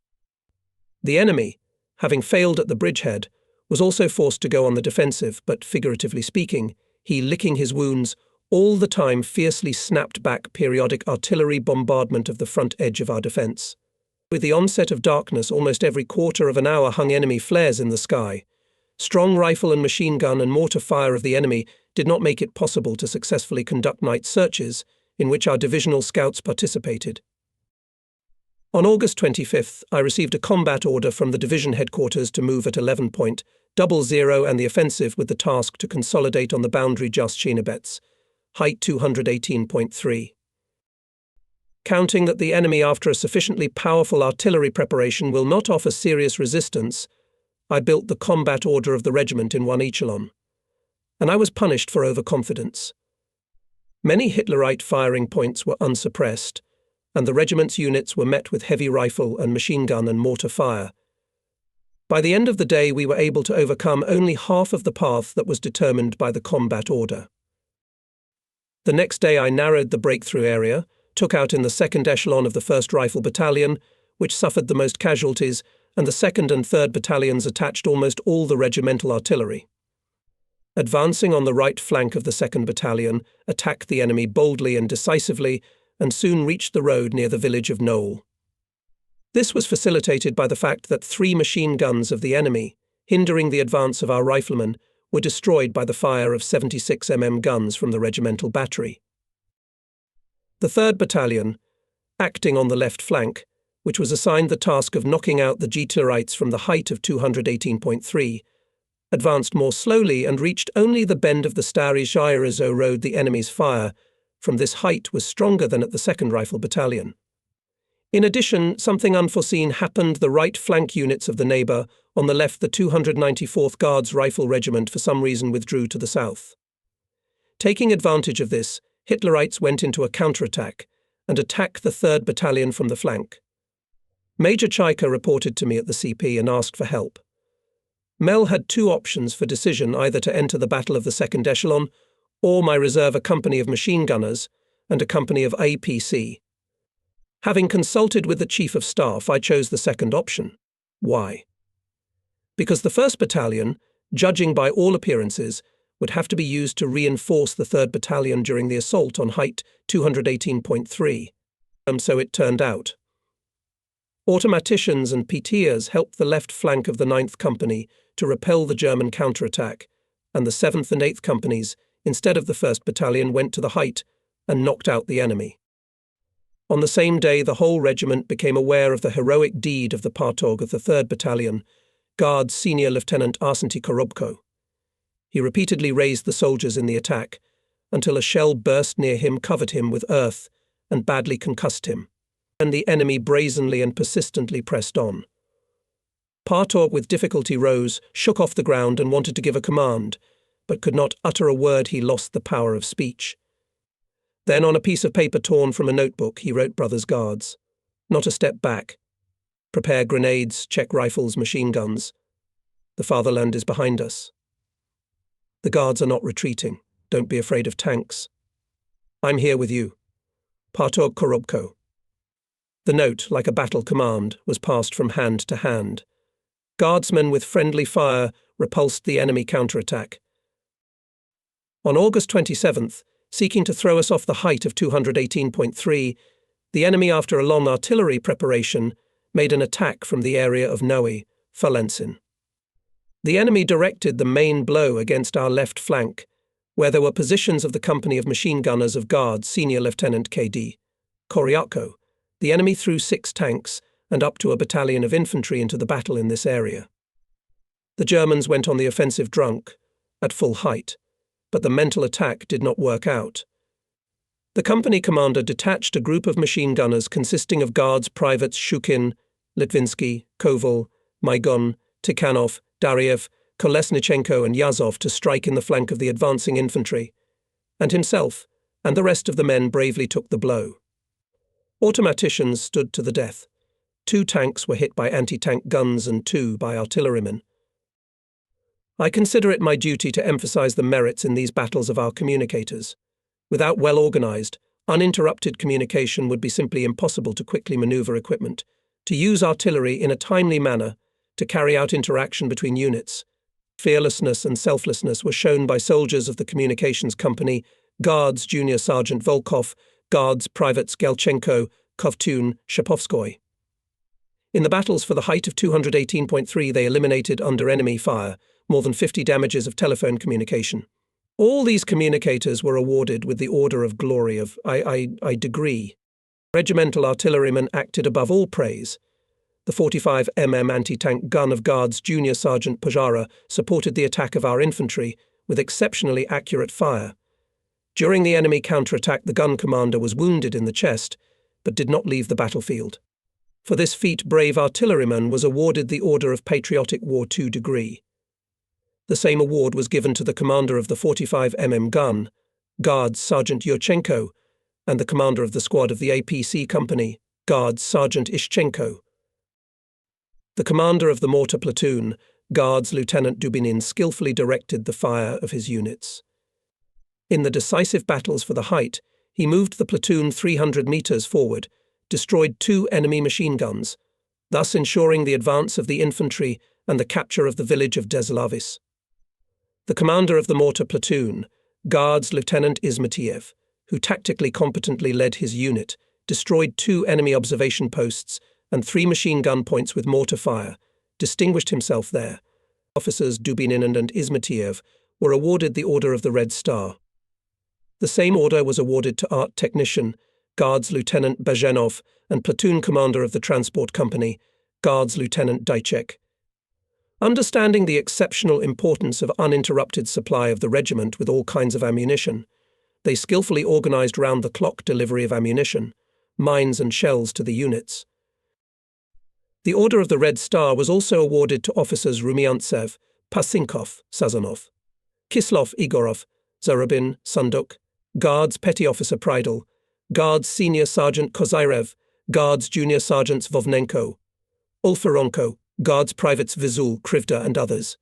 The enemy, having failed at the bridgehead, was also forced to go on the defensive, but figuratively speaking, he, licking his wounds, all the time fiercely snapped back periodic artillery bombardment of the front edge of our defence. With the onset of darkness, almost every quarter of an hour hung enemy flares in the sky. Strong rifle and machine gun and mortar fire of the enemy did not make it possible to successfully conduct night searches, in which our divisional scouts participated. On August 25th, I received a combat order from the division headquarters to move at 11.00 and the offensive with the task to consolidate on the boundary Just-Chinabets, height 218.3. Counting that the enemy, after a sufficiently powerful artillery preparation, will not offer serious resistance, I built the combat order of the regiment in one echelon, and I was punished for overconfidence. Many Hitlerite firing points were unsuppressed, and the regiment's units were met with heavy rifle and machine gun and mortar fire. By the end of the day, we were able to overcome only half of the path that was determined by the combat order. The next day I narrowed the breakthrough area, took out in the second echelon of the 1st Rifle Battalion, which suffered the most casualties, and the 2nd and 3rd Battalions attached almost all the regimental artillery. Advancing on the right flank of the 2nd Battalion, attacked the enemy boldly and decisively, and soon reached the road near the village of Knoll. This was facilitated by the fact that 3 machine guns of the enemy, hindering the advance of our riflemen, were destroyed by the fire of 76 mm guns from the regimental battery. The 3rd Battalion, acting on the left flank, which was assigned the task of knocking out the Hitlerites from the height of 218.3, advanced more slowly and reached only the bend of the Stary Zhyryzo road. The enemy's fire from this height was stronger than at the 2nd Rifle Battalion. In addition, something unforeseen happened. The right flank units of the neighbour, on the left the 294th Guards Rifle Regiment, for some reason withdrew to the south. Taking advantage of this, Hitlerites went into a counterattack and attacked the 3rd Battalion from the flank. Major Chaika reported to me at the CP and asked for help. Mel had 2 options for decision: either to enter the battle of the 2nd echelon, or my reserve, a company of machine gunners and a company of APC. Having consulted with the Chief of Staff, I chose the second option. Why? Because the 1st Battalion, judging by all appearances, would have to be used to reinforce the 3rd Battalion during the assault on height 218.3. So it turned out. Automaticians and PTers helped the left flank of the 9th Company to repel the German counterattack, and the 7th and 8th Companies, instead of the 1st Battalion, went to the height and knocked out the enemy. On the same day, the whole regiment became aware of the heroic deed of the Partog of the 3rd Battalion, Guards Senior Lieutenant Arsenty Korobko. He repeatedly raised the soldiers in the attack, until a shell burst near him, covered him with earth, and badly concussed him, and the enemy brazenly and persistently pressed on. Partog with difficulty rose, shook off the ground, and wanted to give a command, but could not utter a word. He lost the power of speech. Then, on a piece of paper torn from a notebook, he wrote Brothers Guards. Not a step back. Prepare grenades, check rifles, machine guns. The fatherland is behind us. The Guards are not retreating. Don't be afraid of tanks. I'm here with you. Partog Korobko. The note, like a battle command, was passed from hand to hand. Guardsmen with friendly fire repulsed the enemy counterattack. On August 27th, seeking to throw us off the height of 218.3, the enemy, after a long artillery preparation, made an attack from the area of Noe, Falensin. The enemy directed the main blow against our left flank, where there were positions of the company of machine gunners of Guards Senior Lieutenant K.D. Koryako. The enemy threw 6 tanks and up to a battalion of infantry into the battle in this area. The Germans went on the offensive drunk, at full height, but the mental attack did not work out. The company commander detached a group of machine gunners consisting of Guards Privates Shukin, Litvinsky, Koval, Maigon, Tikhanov, Daryev, Kolesnichenko and Yazov to strike in the flank of the advancing infantry, and himself and the rest of the men bravely took the blow. Automaticians stood to the death. 2 tanks were hit by anti-tank guns and 2 by artillerymen. I consider it my duty to emphasize the merits in these battles of our communicators. Without well-organized, uninterrupted communication would be simply impossible to quickly maneuver equipment, to use artillery in a timely manner, to carry out interaction between units. Fearlessness and selflessness were shown by soldiers of the Communications Company, Guards Junior Sergeant Volkov, Guards Privates Gelchenko, Kovtun, Shapovskoy. In the battles for the height of 218.3 they eliminated, under enemy fire, more than 50 damages of telephone communication. All these communicators were awarded with the Order of Glory of I degree. Regimental artillerymen acted above all praise. The 45 mm anti-tank gun of Guards Junior Sergeant Pojara supported the attack of our infantry with exceptionally accurate fire. During the enemy counterattack, the gun commander was wounded in the chest, but did not leave the battlefield. For this feat, brave artilleryman was awarded the Order of Patriotic War II degree. The same award was given to the commander of the 45 mm gun, Guards Sergeant Yurchenko, and the commander of the squad of the APC company, Guards Sergeant Ishchenko. The commander of the mortar platoon, Guards Lieutenant Dubinin, skillfully directed the fire of his units. In the decisive battles for the height, he moved the platoon 300 meters forward, destroyed 2 enemy machine guns, thus ensuring the advance of the infantry and the capture of the village of Deslavis. The commander of the mortar platoon, Guards Lieutenant Izmatiev, who tactically competently led his unit, destroyed 2 enemy observation posts and 3 machine gun points with mortar fire, distinguished himself there. Officers Dubinin and Izmatiev were awarded the Order of the Red Star. The same order was awarded to art technician, Guards Lieutenant Bazhenov, and platoon commander of the transport company, Guards Lieutenant Daichek. Understanding the exceptional importance of uninterrupted supply of the regiment with all kinds of ammunition, they skillfully organized round-the-clock delivery of ammunition, mines and shells to the units. The Order of the Red Star was also awarded to officers Rumiantsev, Pasinkov, Sazonov, Kislov Igorov, Zarubin, Sunduk, Guards Petty Officer Pridel, Guards Senior Sergeant Kozairev, Guards Junior Sergeants Vovnenko, Ulferonko, Guards Privates Vizul, Krivda and others.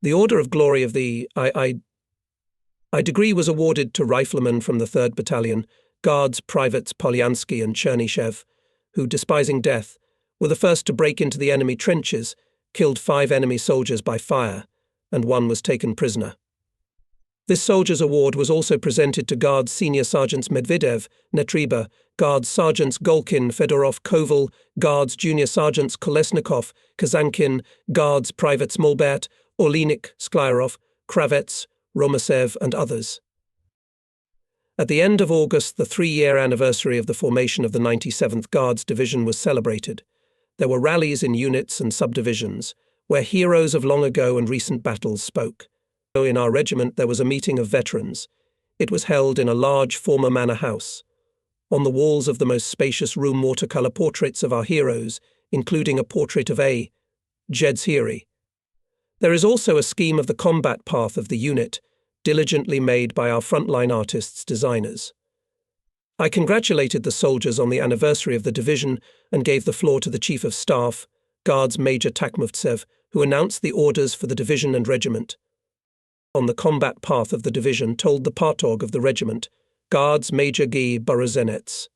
The Order of Glory of the I degree was awarded to riflemen from the 3rd Battalion, Guards Privates Polyansky and Chernishev, who, despising death, were the first to break into the enemy trenches, killed 5 enemy soldiers by fire, and 1 was taken prisoner. This soldier's award was also presented to Guards Senior Sergeants Medvedev, Netriba, Guards Sergeants Golkin, Fedorov, Koval, Guards Junior Sergeants Kolesnikov, Kazankin, Guards Privates Molbert, Orlinik, Sklyarov, Kravets, Romasev, and others. At the end of August, the 3-year anniversary of the formation of the 97th Guards Division was celebrated. There were rallies in units and subdivisions, where heroes of long ago and recent battles spoke. In our regiment there was a meeting of veterans. It was held in a large former manor house. On the walls of the most spacious room watercolour portraits of our heroes, including a portrait of A. Jedzhiri. There is also a scheme of the combat path of the unit, diligently made by our frontline artists' designers. I congratulated the soldiers on the anniversary of the division and gave the floor to the Chief of Staff, Guards Major Takhmovtsev, who announced the orders for the division and regiment. On the combat path of the division told the Partog of the regiment, Guards Major Guy Borozenets.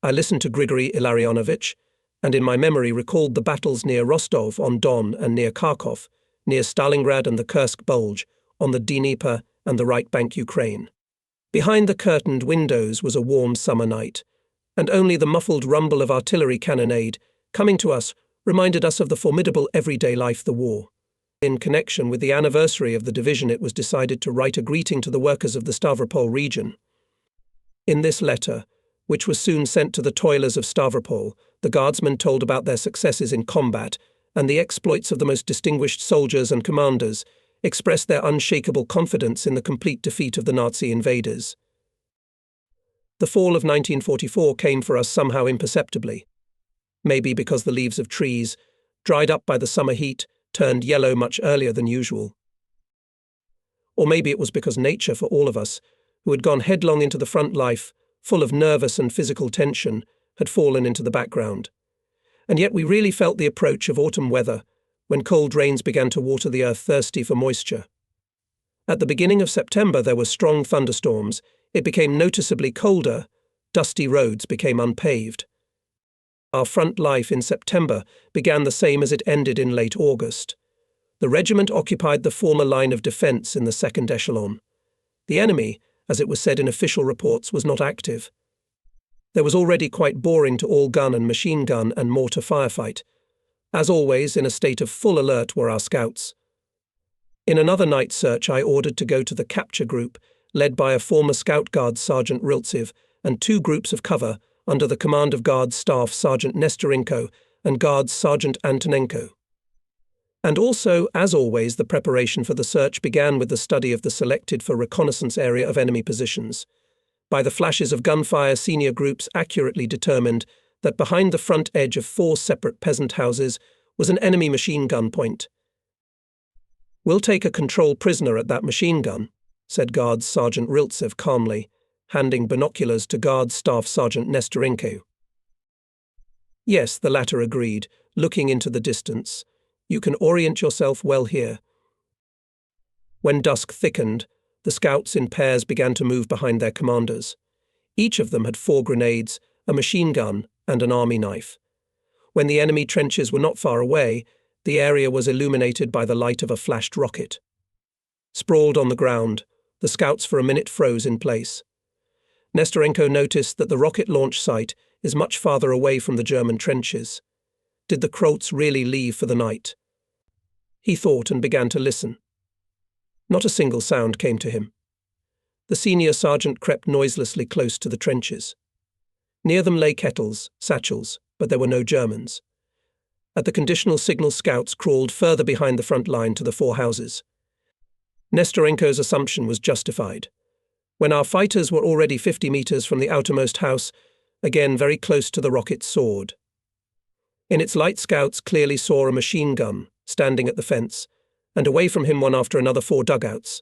I listened to Grigory Ilarionovich, and in my memory recalled the battles near Rostov-on-Don and near Kharkov, near Stalingrad and the Kursk Bulge, on the Dnieper and the right bank Ukraine. Behind the curtained windows was a warm summer night, and only the muffled rumble of artillery cannonade, coming to us, reminded us of the formidable everyday life the war. In connection with the anniversary of the division, it was decided to write a greeting to the workers of the Stavropol region. In this letter, which was soon sent to the toilers of Stavropol, the guardsmen told about their successes in combat and the exploits of the most distinguished soldiers and commanders, expressed their unshakable confidence in the complete defeat of the Nazi invaders. The fall of 1944 came for us somehow imperceptibly. Maybe because the leaves of trees, dried up by the summer heat, turned yellow much earlier than usual. Or maybe it was because nature, for all of us, who had gone headlong into the front life, full of nervous and physical tension, had fallen into the background. And yet we really felt the approach of autumn weather, when cold rains began to water the earth thirsty for moisture. At the beginning of September there were strong thunderstorms, it became noticeably colder, dusty roads became unpaved. Our front life in September began the same as it ended in late August. The regiment occupied the former line of defence in the second echelon. The enemy, as it was said in official reports, was not active. There was already quite boring to all gun and machine gun and mortar firefight. As always, in a state of full alert were our scouts. In another night search I ordered to go to the capture group, led by a former Scout Guard Sergeant Rodimsev, and 2 groups of cover under the command of Guards Staff Sergeant Nestorenko and Guards Sergeant Antonenko. And also, as always, the preparation for the search began with the study of the selected for reconnaissance area of enemy positions. By the flashes of gunfire, senior groups accurately determined that behind the front edge of 4 separate peasant houses was an enemy machine gun point. "We'll take a control prisoner at that machine gun," said Guards Sergeant Rodimsev calmly, handing binoculars to Guards Staff Sergeant Nestorenko. "Yes," the latter agreed, looking into the distance. "You can orient yourself well here." When dusk thickened, the scouts in pairs began to move behind their commanders. Each of them had 4 grenades, a machine gun, and an army knife. When the enemy trenches were not far away, the area was illuminated by the light of a flashed rocket. Sprawled on the ground, the scouts for a minute froze in place. Nestorenko noticed that the rocket launch site is much farther away from the German trenches. Did the Krolts really leave for the night? He thought and began to listen. Not a single sound came to him. The senior sergeant crept noiselessly close to the trenches. Near them lay kettles, satchels, but there were no Germans. At the conditional signal, scouts crawled further behind the front line to the 4 houses. Nestorenko's assumption was justified. When our fighters were already 50 meters from the outermost house, again very close to the rocket soared. In its light, scouts clearly saw a machine gun standing at the fence, and away from him one after another 4 dugouts.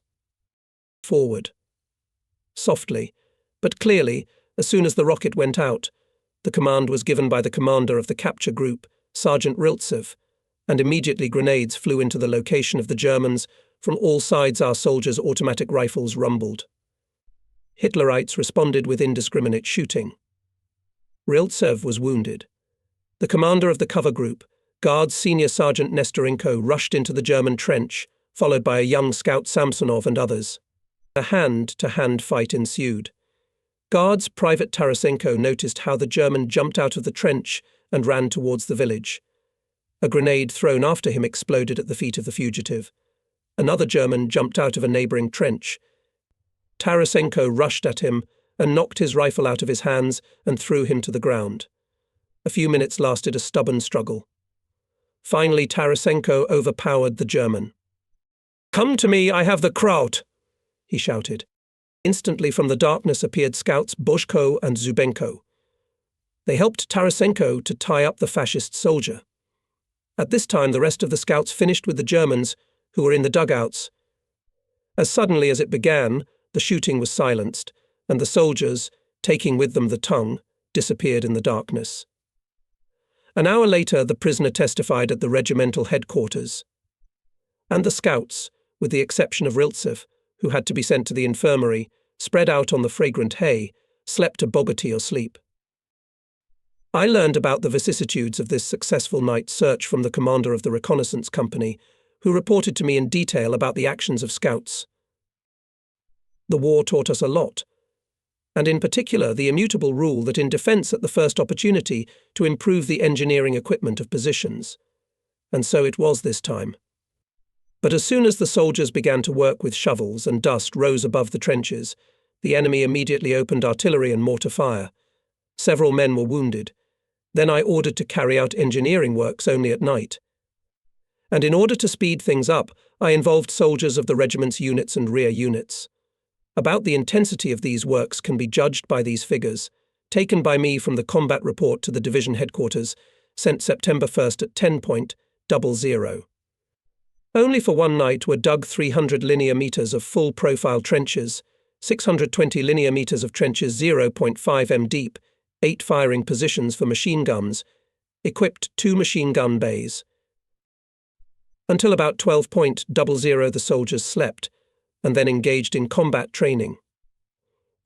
Forward. Softly, but clearly, as soon as the rocket went out, the command was given by the commander of the capture group, Sergeant Rodimsev, and immediately grenades flew into the location of the Germans. From all sides our soldiers' automatic rifles rumbled. Hitlerites responded with indiscriminate shooting. Rodimsev was wounded. The commander of the cover group, Guards Senior Sergeant Nestorenko, rushed into the German trench, followed by a young scout Samsonov and others. A hand-to-hand fight ensued. Guards Private Tarasenko noticed how the German jumped out of the trench and ran towards the village. A grenade thrown after him exploded at the feet of the fugitive. Another German jumped out of a neighbouring trench. Tarasenko rushed at him and knocked his rifle out of his hands and threw him to the ground. A few minutes lasted a stubborn struggle. Finally, Tarasenko overpowered the German. "Come to me, I have the Kraut!" he shouted. Instantly from the darkness appeared scouts Boshko and Zubenko. They helped Tarasenko to tie up the fascist soldier. At this time the rest of the scouts finished with the Germans, who were in the dugouts. As suddenly as it began, the shooting was silenced, and the soldiers, taking with them the tongue, disappeared in the darkness. An hour later the prisoner testified at the regimental headquarters. And the scouts, with the exception of Rodimsev, who had to be sent to the infirmary, spread out on the fragrant hay, slept a bogatyr sleep. I learned about the vicissitudes of this successful night search from the commander of the Reconnaissance Company, who reported to me in detail about the actions of scouts. The war taught us a lot, and in particular the immutable rule that in defence at the first opportunity to improve the engineering equipment of positions. And so it was this time. But as soon as the soldiers began to work with shovels and dust rose above the trenches, the enemy immediately opened artillery and mortar fire. Several men were wounded. Then I ordered to carry out engineering works only at night. And in order to speed things up, I involved soldiers of the regiment's units and rear units. About the intensity of these works can be judged by these figures, taken by me from the combat report to the division headquarters, sent September 1st at 10:00. Only for one night were dug 300 linear meters of full-profile trenches, 620 linear meters of trenches 0.5 m deep, 8 firing positions for machine guns, equipped 2 machine gun bays. Until about 12:00 the soldiers slept, and then engaged in combat training.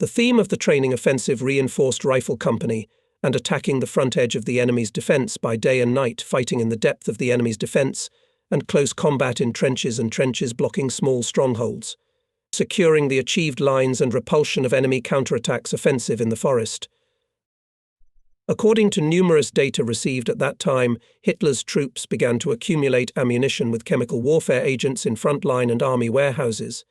The theme of the training offensive reinforced rifle company and attacking the front edge of the enemy's defense by day and night, fighting in the depth of the enemy's defense, and close combat in trenches and trenches blocking small strongholds, securing the achieved lines and repulsion of enemy counterattacks offensive in the forest. According to numerous data received at that time, Hitler's troops began to accumulate ammunition with chemical warfare agents in frontline and army warehouses.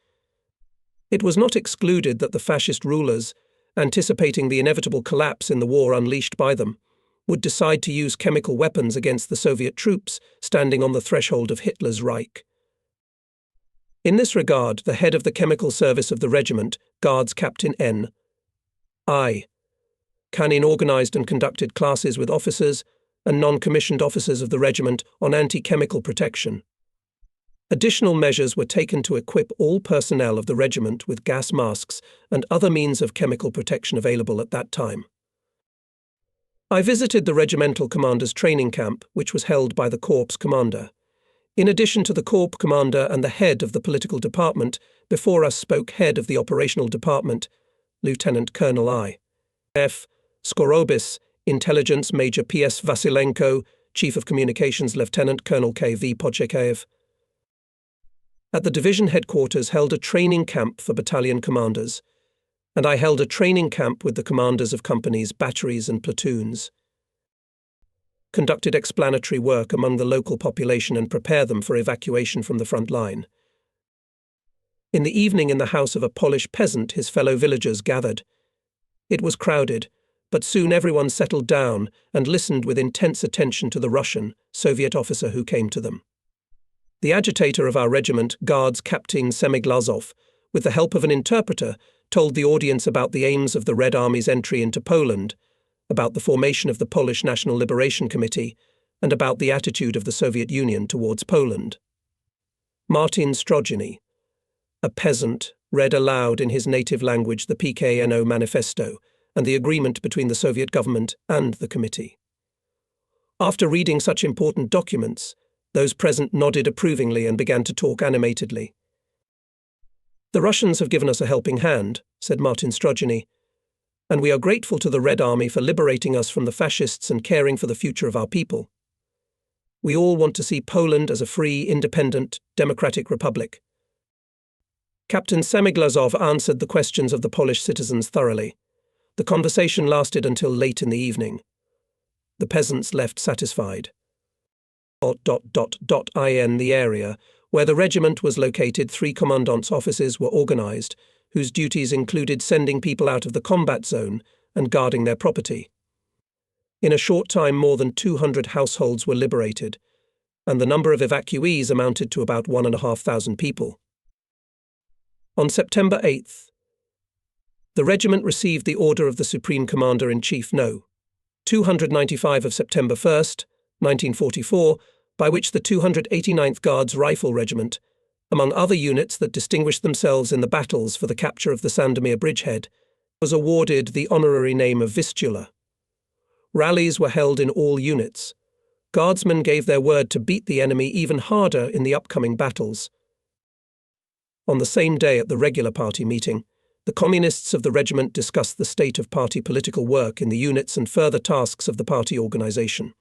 It was not excluded that the fascist rulers, anticipating the inevitable collapse in the war unleashed by them, would decide to use chemical weapons against the Soviet troops standing on the threshold of Hitler's Reich. In this regard, the head of the chemical service of the regiment, Guards Captain N.I. Kanin organized and conducted classes with officers and non-commissioned officers of the regiment on anti-chemical protection. Additional measures were taken to equip all personnel of the regiment with gas masks and other means of chemical protection available at that time. I visited the regimental commander's training camp, which was held by the corps commander. In addition to the corps commander and the head of the political department, before us spoke head of the operational department, Lieutenant Colonel I.F. Skorobis, Intelligence Major P.S. Vasilenko, Chief of Communications Lieutenant Colonel K.V. Podchekaev. At the division headquarters held a training camp for battalion commanders, and I held a training camp with the commanders of companies, batteries and platoons. Conducted explanatory work among the local population and prepared them for evacuation from the front line. In the evening, in the house of a Polish peasant, his fellow villagers gathered. It was crowded, but soon everyone settled down and listened with intense attention to the Russian, Soviet officer who came to them. The agitator of our regiment, Guards Captain Semiglazov, with the help of an interpreter, told the audience about the aims of the Red Army's entry into Poland, about the formation of the Polish National Liberation Committee, and about the attitude of the Soviet Union towards Poland. Martin Strojny, a peasant, read aloud in his native language the PKNO manifesto and the agreement between the Soviet government and the committee. After reading such important documents, those present nodded approvingly and began to talk animatedly. "The Russians have given us a helping hand," said Martin Strojny, "and we are grateful to the Red Army for liberating us from the fascists and caring for the future of our people. We all want to see Poland as a free, independent, democratic republic." Captain Semiglazov answered the questions of the Polish citizens thoroughly. The conversation lasted until late in the evening. The peasants left satisfied. In the area where the regiment was located, 3 commandant's offices were organized, whose duties included sending people out of the combat zone and guarding their property. In a short time, more than 200 households were liberated, and the number of evacuees amounted to about 1,500 people. On September 8th, the regiment received the order of the Supreme Commander-in-Chief No. 295 of September 1st, 1944, by which the 289th Guards Rifle Regiment, among other units that distinguished themselves in the battles for the capture of the Sandomir bridgehead, was awarded the honorary name of Vistula. Rallies were held in all units. Guardsmen gave their word to beat the enemy even harder in the upcoming battles. On the same day at the regular party meeting, the communists of the regiment discussed the state of party political work in the units and further tasks of the party organization.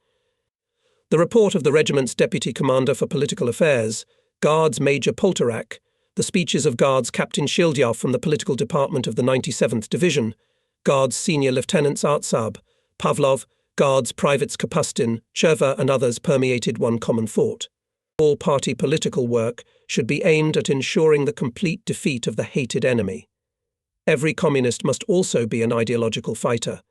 The report of the regiment's Deputy Commander for Political Affairs, Guards Major Poltorak, the speeches of Guards Captain Shildyov from the Political Department of the 97th Division, Guards Senior Lieutenants Artsab, Pavlov, Guards Privates Kapustin, Cherva and others permeated one common thought. All party political work should be aimed at ensuring the complete defeat of the hated enemy. Every communist must also be an ideological fighter.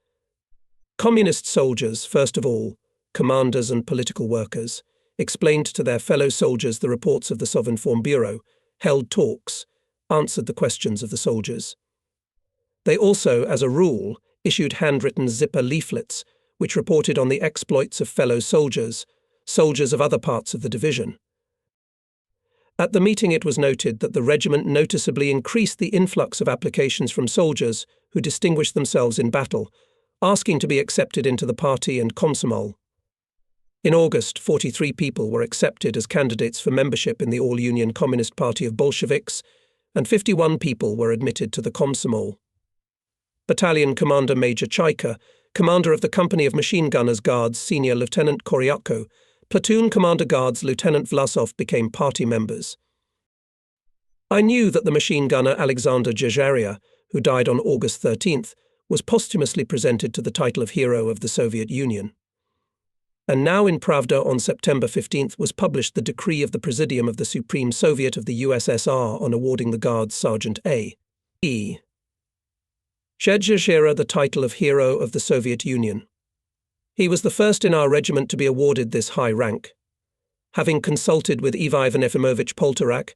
Communist soldiers, first of all, commanders and political workers, explained to their fellow soldiers the reports of the Sovinform Bureau, held talks, answered the questions of the soldiers. They also, as a rule, issued handwritten zipper leaflets which reported on the exploits of fellow soldiers, soldiers of other parts of the division. At the meeting it was noted that the regiment noticeably increased the influx of applications from soldiers who distinguished themselves in battle, asking to be accepted into the party and Komsomol. In August, 43 people were accepted as candidates for membership in the All-Union Communist Party of Bolsheviks, and 51 people were admitted to the Komsomol. Battalion Commander Major Chaika, commander of the Company of Machine Gunners Guards Senior Lieutenant Koryatko, Platoon Commander Guards Lieutenant Vlasov became party members. I knew that the machine gunner Alexander Zageria, who died on August 13th, was posthumously presented to the title of Hero of the Soviet Union. And now in Pravda on September 15th was published the decree of the Presidium of the Supreme Soviet of the USSR on awarding the Guards Sergeant A.E. Zageria the title of Hero of the Soviet Union. He was the first in our regiment to be awarded this high rank. Having consulted with Ivan Efimovich Poltorak,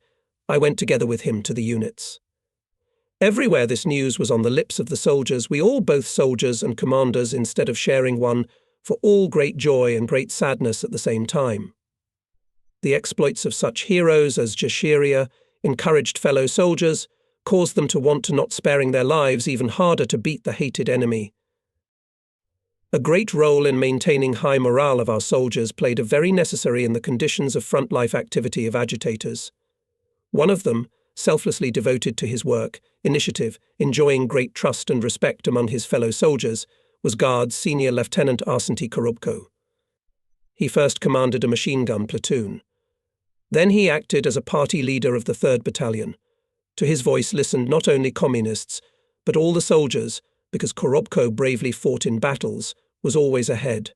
I went together with him to the units. Everywhere this news was on the lips of the soldiers, we all, both soldiers and commanders, instead of sharing one, for all great joy and great sadness at the same time. The exploits of such heroes as Zageria encouraged fellow soldiers, caused them to want to not sparing their lives even harder to beat the hated enemy. A great role in maintaining high morale of our soldiers played a very necessary in the conditions of front life activity of agitators. One of them, selflessly devoted to his work, initiative, enjoying great trust and respect among his fellow soldiers, was Guards Senior Lieutenant Arsenty Korobko. He first commanded a machine gun platoon. Then he acted as a party leader of the 3rd Battalion. To his voice listened not only communists, but all the soldiers, because Korobko bravely fought in battles, was always ahead.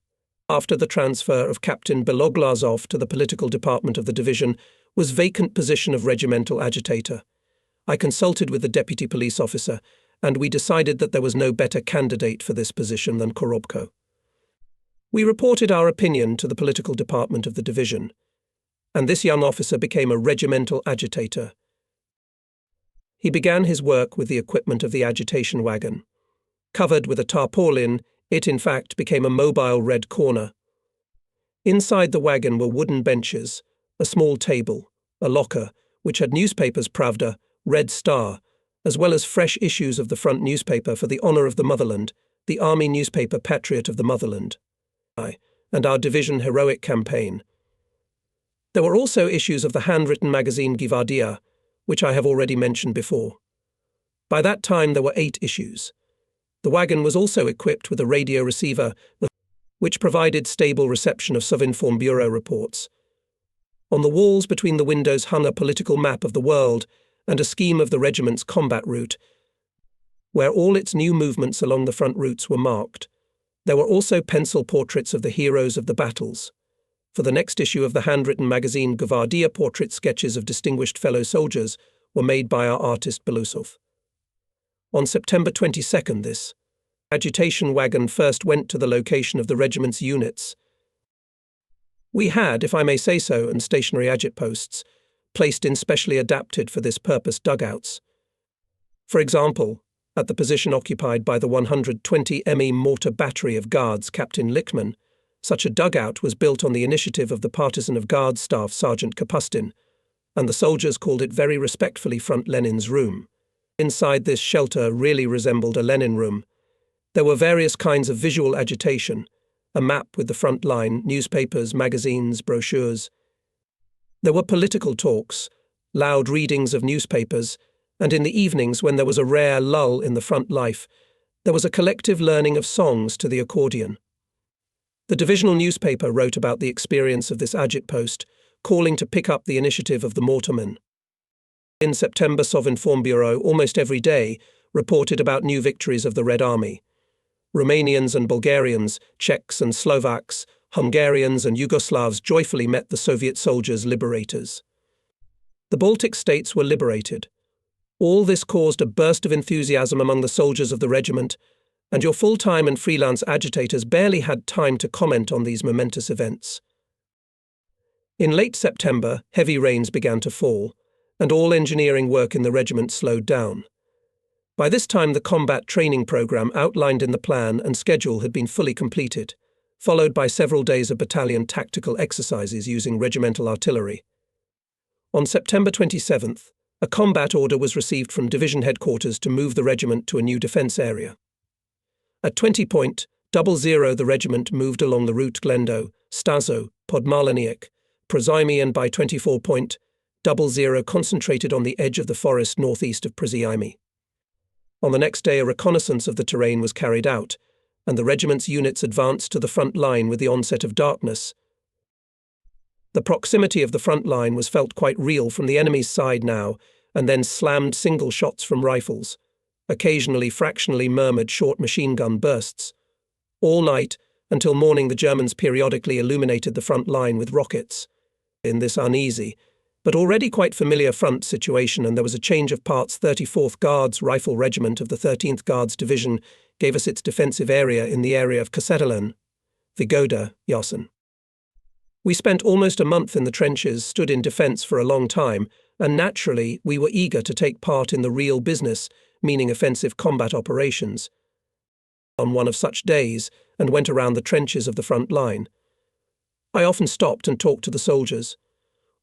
After the transfer of Captain Beloglazov to the political department of the division was vacant position of regimental agitator. I consulted with the deputy police officer, and we decided that there was no better candidate for this position than Korobko. We reported our opinion to the political department of the division, and this young officer became a regimental agitator. He began his work with the equipment of the agitation wagon. Covered with a tarpaulin, it in fact became a mobile red corner. Inside the wagon were wooden benches, a small table, a locker, which had newspapers Pravda, Red Star, as well as fresh issues of the front newspaper for the honor of the motherland, the army newspaper Patriot of the Motherland, and our division heroic campaign. There were also issues of the handwritten magazine Gvardia, which I have already mentioned before. By that time there were 8 issues. The wagon was also equipped with a radio receiver, which provided stable reception of Sovinform Bureau reports. On the walls between the windows hung a political map of the world and a scheme of the regiment's combat route, where all its new movements along the front routes were marked. There were also pencil portraits of the heroes of the battles. For the next issue of the handwritten magazine Gvardia, portrait sketches of distinguished fellow soldiers were made by our artist Belarus. On September 22nd, this agitation wagon first went to the location of the regiment's units. We had, if I may say so, and stationary agit posts, placed in specially adapted for this purpose dugouts. For example, at the position occupied by the 120 ME mortar battery of Guards Captain Lichtman, such a dugout was built on the initiative of the partisan of Guards Staff Sergeant Kapustin, and the soldiers called it very respectfully Front Lenin's Room. Inside this shelter really resembled a Lenin room. There were various kinds of visual agitation, a map with the front line, newspapers, magazines, brochures. There were political talks, loud readings of newspapers, and in the evenings, when there was a rare lull in the front life, there was a collective learning of songs to the accordion. The divisional newspaper wrote about the experience of this agit post, calling to pick up the initiative of the mortarmen. In September, Sovinform Bureau, almost every day, reported about new victories of the Red Army. Romanians and Bulgarians, Czechs and Slovaks, Hungarians and Yugoslavs joyfully met the Soviet soldiers' liberators. The Baltic states were liberated. All this caused a burst of enthusiasm among the soldiers of the regiment, and your full-time and freelance agitators barely had time to comment on these momentous events. In late September, heavy rains began to fall, and all engineering work in the regiment slowed down. By this time, the combat training program outlined in the plan and schedule had been fully completed, followed by several days of battalion tactical exercises using regimental artillery. On September 27th, a combat order was received from division headquarters to move the regiment to a new defence area. At 20:00, the regiment moved along the route Glendo, Stazo, Podmaliniak, Prozymi, and by 24:00 concentrated on the edge of the forest northeast of Prozymi. On the next day, a reconnaissance of the terrain was carried out, and the regiment's units advanced to the front line with the onset of darkness. The proximity of the front line was felt quite real from the enemy's side now, and then slammed single shots from rifles, occasionally fractionally murmured short machine gun bursts. All night, until morning, the Germans periodically illuminated the front line with rockets. In this uneasy, but already quite familiar front situation, and there was a change of parts, 34th Guards Rifle Regiment of the 13th Guards Division gave us its defensive area in the area of Kasetalan, Vigoda, Yasen. We spent almost a month in the trenches, stood in defence for a long time, and naturally we were eager to take part in the real business, meaning offensive combat operations. On one of such days, and went around the trenches of the front line. I often stopped and talked to the soldiers.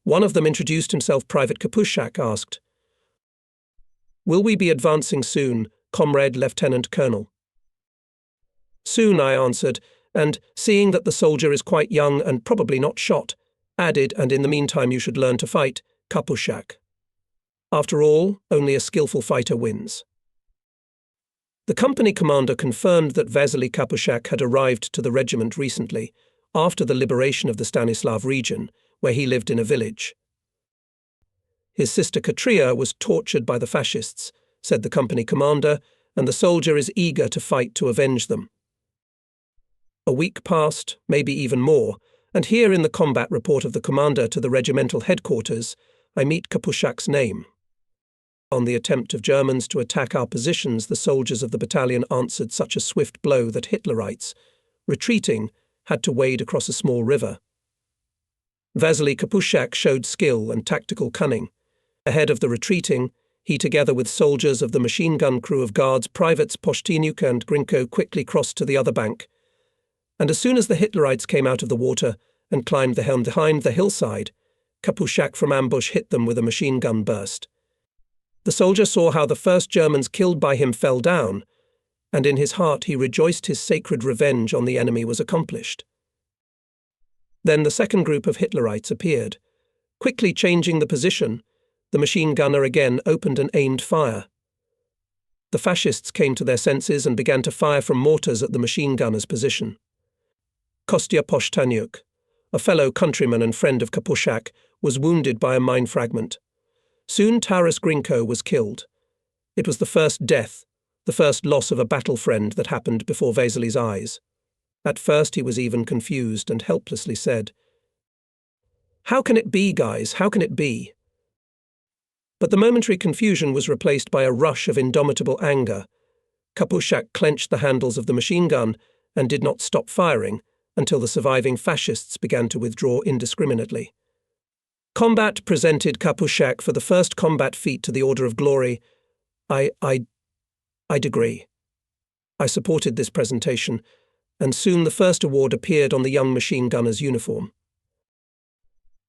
One of them introduced himself. Private Kapushak asked, "Will we be advancing soon, Comrade Lieutenant Colonel?" "Soon," I answered, and, seeing that the soldier is quite young and probably not shot, added, "And in the meantime you should learn to fight, Kapushak. After all, only a skillful fighter wins." The company commander confirmed that Vasily Kapushak had arrived to the regiment recently, after the liberation of the Stanislav region, where he lived in a village. His sister Katria was tortured by the fascists, said the company commander, and the soldier is eager to fight to avenge them. A week passed, maybe even more, and here in the combat report of the commander to the regimental headquarters, I meet Kapushak's name. On the attempt of Germans to attack our positions, the soldiers of the battalion answered such a swift blow that Hitlerites, retreating, had to wade across a small river. Vasily Kapushak showed skill and tactical cunning. Ahead of the retreating, he, together with soldiers of the machine gun crew of guards, privates Poshtinuk and Grinko, quickly crossed to the other bank. And as soon as the Hitlerites came out of the water and climbed the hill behind the hillside, Kapushak from ambush hit them with a machine gun burst. The soldier saw how the first Germans killed by him fell down, and in his heart he rejoiced his sacred revenge on the enemy was accomplished. Then the second group of Hitlerites appeared. Quickly changing the position, the machine gunner again opened and aimed fire. The fascists came to their senses and began to fire from mortars at the machine gunner's position. Kostya Poshtanuk, a fellow countryman and friend of Kapushak, was wounded by a mine fragment. Soon Taras Grinko was killed. It was the first death, the first loss of a battle friend that happened before Vasily's eyes. At first he was even confused and helplessly said, "How can it be, guys? How can it be?" But the momentary confusion was replaced by a rush of indomitable anger. Kapushak clenched the handles of the machine gun and did not stop firing until the surviving fascists began to withdraw indiscriminately. Combat presented Kapushak for the first combat feat to the Order of Glory. I agree. I supported this presentation, and soon the first award appeared on the young machine gunner's uniform.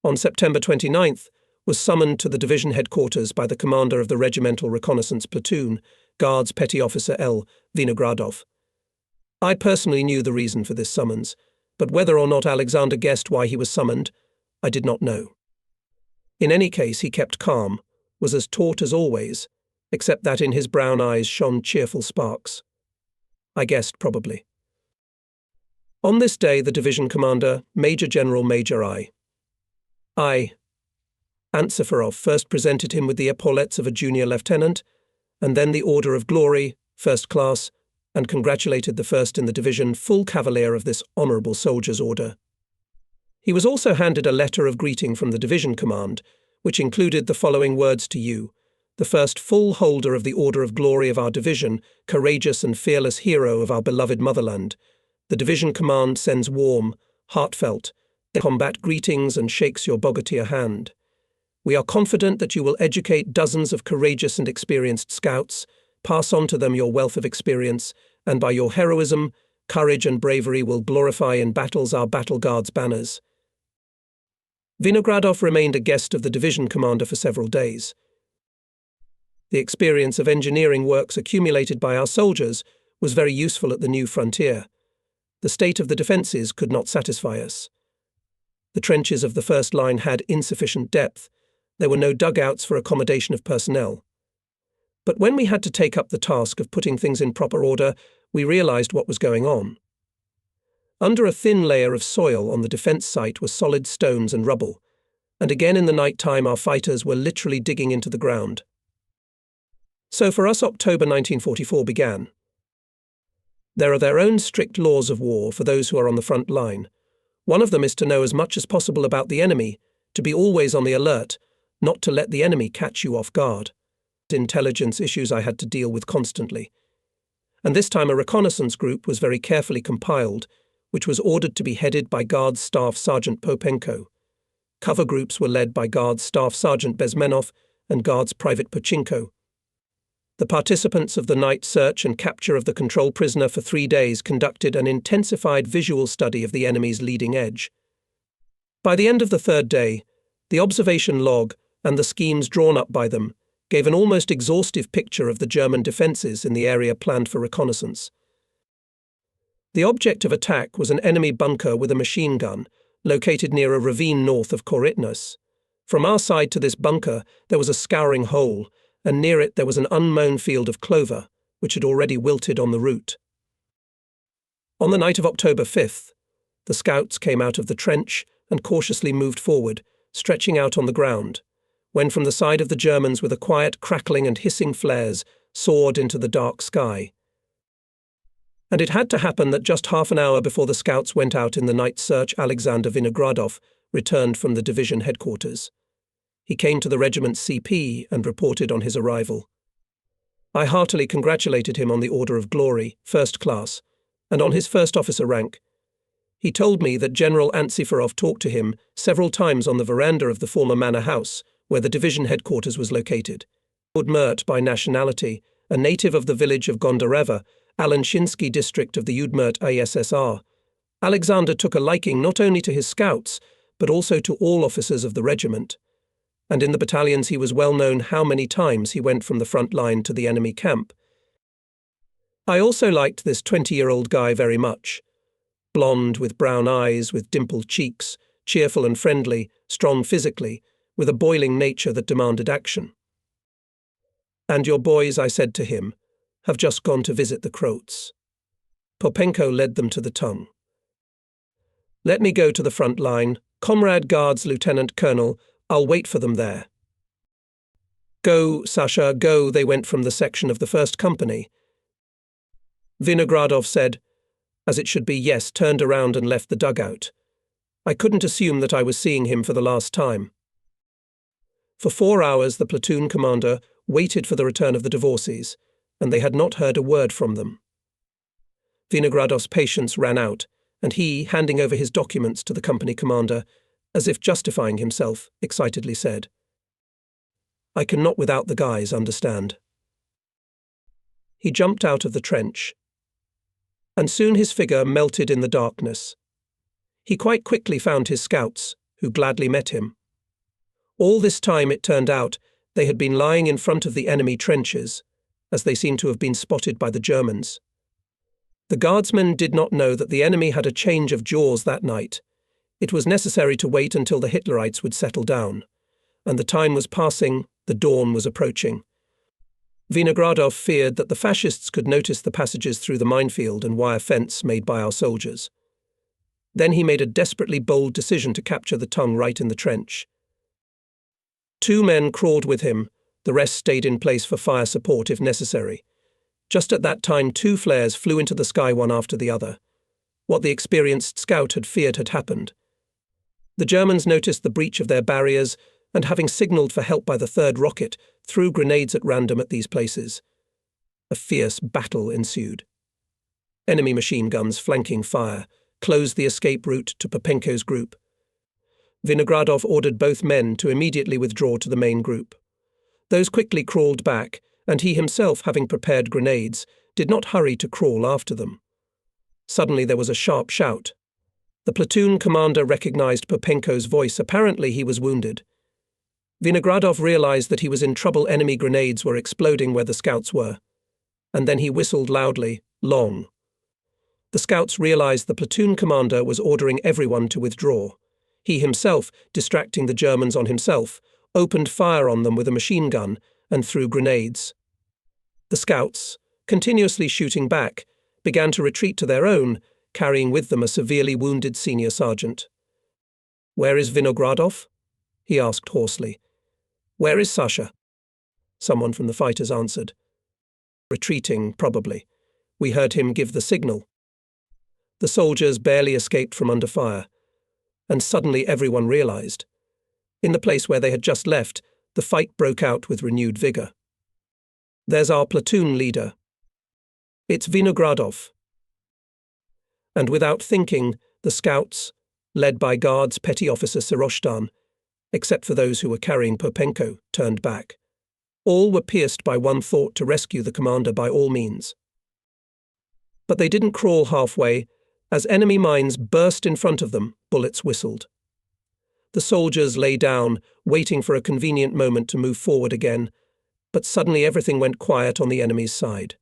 On September 29th, was summoned to the division headquarters by the commander of the Regimental Reconnaissance Platoon, Guards Petty Officer L. Vinagradov. I personally knew the reason for this summons, but whether or not Alexander guessed why he was summoned, I did not know. In any case, he kept calm, was as taut as always, except that in his brown eyes shone cheerful sparks. I guessed probably. On this day, the division commander, Major General Major Sanfirov, first presented him with the epaulettes of a junior lieutenant, and then the Order of Glory, first class, and congratulated the first in the division, full cavalier of this honourable soldier's order. He was also handed a letter of greeting from the division command, which included the following words to you, the first full holder of the Order of Glory of our division, courageous and fearless hero of our beloved motherland. The division command sends warm, heartfelt, Combat greetings and shakes your bogatia hand. We are confident that you will educate dozens of courageous and experienced scouts, pass on to them your wealth of experience, and by your heroism, courage and bravery will glorify in battles our battle guards' banners. Vinagradov remained a guest of the division commander for several days. The experience of engineering works accumulated by our soldiers was very useful at the new frontier. The state of the defences could not satisfy us. The trenches of the first line had insufficient depth. There were no dugouts for accommodation of personnel. But when we had to take up the task of putting things in proper order, we realised what was going on. Under a thin layer of soil on the defence site were solid stones and rubble, and again in the night time our fighters were literally digging into the ground. So for us October 1944 began. There are their own strict laws of war for those who are on the front line. One of them is to know as much as possible about the enemy, to be always on the alert, not to let the enemy catch you off guard. Intelligence issues I had to deal with constantly. And this time a reconnaissance group was very carefully compiled, which was ordered to be headed by Guards Staff Sergeant Popenko. Cover groups were led by Guards Staff Sergeant Bezmenov and Guards Private Pochinko. The participants of the night search and capture of the control prisoner for 3 days conducted an intensified visual study of the enemy's leading edge. By the end of the 3rd day, the observation log and the schemes drawn up by them gave an almost exhaustive picture of the German defences in the area planned for reconnaissance. The object of attack was an enemy bunker with a machine gun, located near a ravine north of Korytnas. From our side to this bunker there was a scouring hole, and near it there was an unmown field of clover, which had already wilted on the route. On the night of October 5th, the scouts came out of the trench and cautiously moved forward, stretching out on the ground, when from the side of the Germans with a quiet crackling and hissing flares soared into the dark sky. And it had to happen that just half an hour before the scouts went out in the night search, Alexander Vinagradov returned from the division headquarters. He came to the regiment's CP and reported on his arrival. I heartily congratulated him on the Order of Glory, First Class, and on his first officer rank. He told me that General Sanfirov talked to him several times on the veranda of the former manor house, where the division headquarters was located. Udmurt by nationality, a native of the village of Gondareva, Alanshinsky district of the Udmurt ASSR, Alexander took a liking not only to his scouts, but also to all officers of the regiment. And in the battalions he was well known how many times he went from the front line to the enemy camp. I also liked this 20-year-old guy very much. Blonde, with brown eyes, with dimpled cheeks, cheerful and friendly, strong physically, with a boiling nature that demanded action. "And your boys," I said to him, "have just gone to visit the Croats." Popenko led them to the tongue. "Let me go to the front line. Comrade Guards Lieutenant Colonel, I'll wait for them there." "Go, Sasha, go," they went from the section of the 1st Company. Vinagradov said, as it should be, yes, turned around and left the dugout. I couldn't assume that I was seeing him for the last time. For 4 hours the platoon commander waited for the return of the divorcees, and they had not heard a word from them. Vinagradov's patience ran out, and he, handing over his documents to the company commander, as if justifying himself, excitedly said, "I cannot without the guys, understand." He jumped out of the trench, and soon his figure melted in the darkness. He quite quickly found his scouts, who gladly met him. All this time, it turned out, they had been lying in front of the enemy trenches, as they seemed to have been spotted by the Germans. The guardsmen did not know that the enemy had a change of jaws that night. It was necessary to wait until the Hitlerites would settle down, and the time was passing, the dawn was approaching. Vinagradov feared that the fascists could notice the passages through the minefield and wire fence made by our soldiers. Then he made a desperately bold decision to capture the tongue right in the trench. 2 men crawled with him, the rest stayed in place for fire support if necessary. Just at that time 2 flares flew into the sky one after the other. What the experienced scout had feared had happened. The Germans noticed the breach of their barriers and, having signalled for help by the 3rd rocket, threw grenades at random at these places. A fierce battle ensued. Enemy machine guns flanking fire closed the escape route to Popenko's group, Vinagradov ordered both men to immediately withdraw to the main group. Those quickly crawled back, and he himself, having prepared grenades, did not hurry to crawl after them. Suddenly there was a sharp shout. The platoon commander recognized Popenko's voice. Apparently he was wounded. Vinagradov realized that he was in trouble. Enemy grenades were exploding where the scouts were. And then he whistled loudly, long. The scouts realized the platoon commander was ordering everyone to withdraw. He himself, distracting the Germans on himself, opened fire on them with a machine gun and threw grenades. The scouts, continuously shooting back, began to retreat to their own, carrying with them a severely wounded senior sergeant. "Where is Vinogradov?" he asked hoarsely. "Where is Sasha?" Someone from the fighters answered. "Retreating, probably. We heard him give the signal." The soldiers barely escaped from under fire, and suddenly everyone realized. In the place where they had just left, the fight broke out with renewed vigor. "There's our platoon leader. It's Vinogradov." And without thinking, the scouts, led by Guards Petty Officer Siroshtan, except for those who were carrying Popenko, turned back. All were pierced by one thought: to rescue the commander by all means. But they didn't crawl halfway. As enemy mines burst in front of them, bullets whistled. The soldiers lay down, waiting for a convenient moment to move forward again, but suddenly everything went quiet on the enemy's side.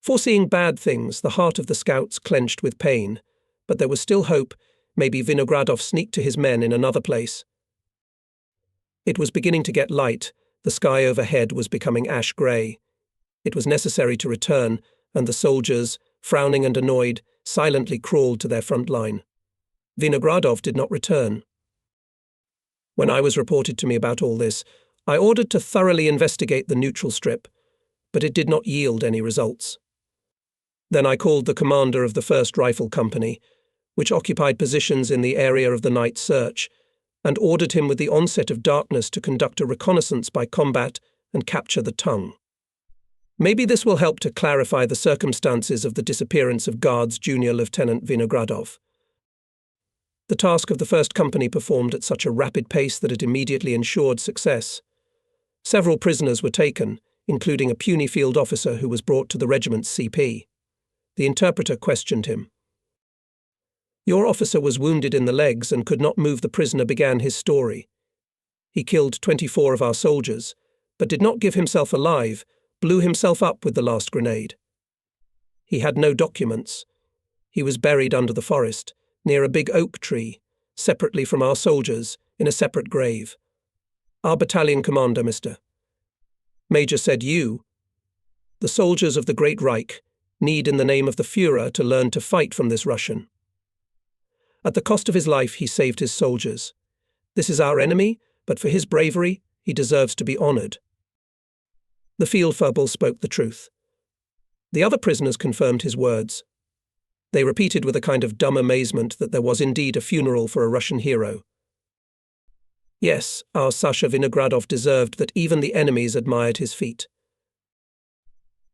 Foreseeing bad things, the heart of the scouts clenched with pain, but there was still hope. Maybe Vinogradov sneaked to his men in another place. It was beginning to get light. The sky overhead was becoming ash-grey. It was necessary to return, and the soldiers, frowning and annoyed, silently crawled to their front line. Vinogradov did not return. When I was reported to me about all this, I ordered to thoroughly investigate the neutral strip, but it did not yield any results. Then I called the commander of the 1st Rifle Company, which occupied positions in the area of the night search, and ordered him with the onset of darkness to conduct a reconnaissance by combat and capture the tongue. Maybe this will help to clarify the circumstances of the disappearance of Guards Junior Lieutenant Vinogradov. The task of the 1st Company performed at such a rapid pace that it immediately ensured success. Several prisoners were taken, including a puny field officer who was brought to the regiment's CP. The interpreter questioned him. "Your officer was wounded in the legs and could not move." The prisoner began his story. "He killed 24 of our soldiers, but did not give himself alive, blew himself up with the last grenade. He had no documents. He was buried under the forest, near a big oak tree, separately from our soldiers, in a separate grave. Our battalion commander, Mr. Major, said you, the soldiers of the Great Reich, need in the name of the Führer to learn to fight from this Russian. At the cost of his life, he saved his soldiers. This is our enemy, but for his bravery, he deserves to be honored." The field furball spoke the truth. The other prisoners confirmed his words. They repeated with a kind of dumb amazement that there was indeed a funeral for a Russian hero. Yes, our Sasha Vinogradov deserved that even the enemies admired his feat.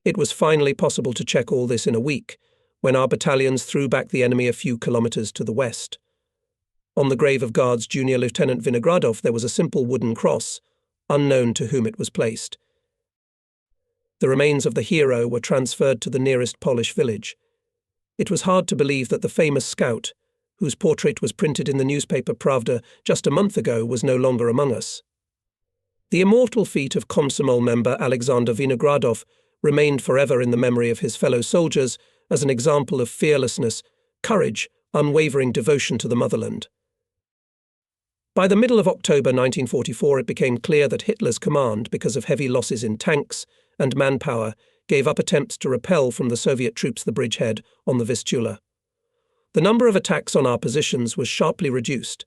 It was finally possible to check all this in a week, when our battalions threw back the enemy a few kilometers to the west. On the grave of Guards Junior Lieutenant Vinagradov there was a simple wooden cross, unknown to whom it was placed. The remains of the hero were transferred to the nearest Polish village. It was hard to believe that the famous scout, whose portrait was printed in the newspaper Pravda just a month ago, was no longer among us. The immortal feat of Komsomol member Alexander Vinagradov remained forever in the memory of his fellow soldiers as an example of fearlessness, courage, unwavering devotion to the motherland. By the middle of October 1944, it became clear that Hitler's command, because of heavy losses in tanks and manpower, gave up attempts to repel from the Soviet troops the bridgehead on the Vistula. The number of attacks on our positions was sharply reduced.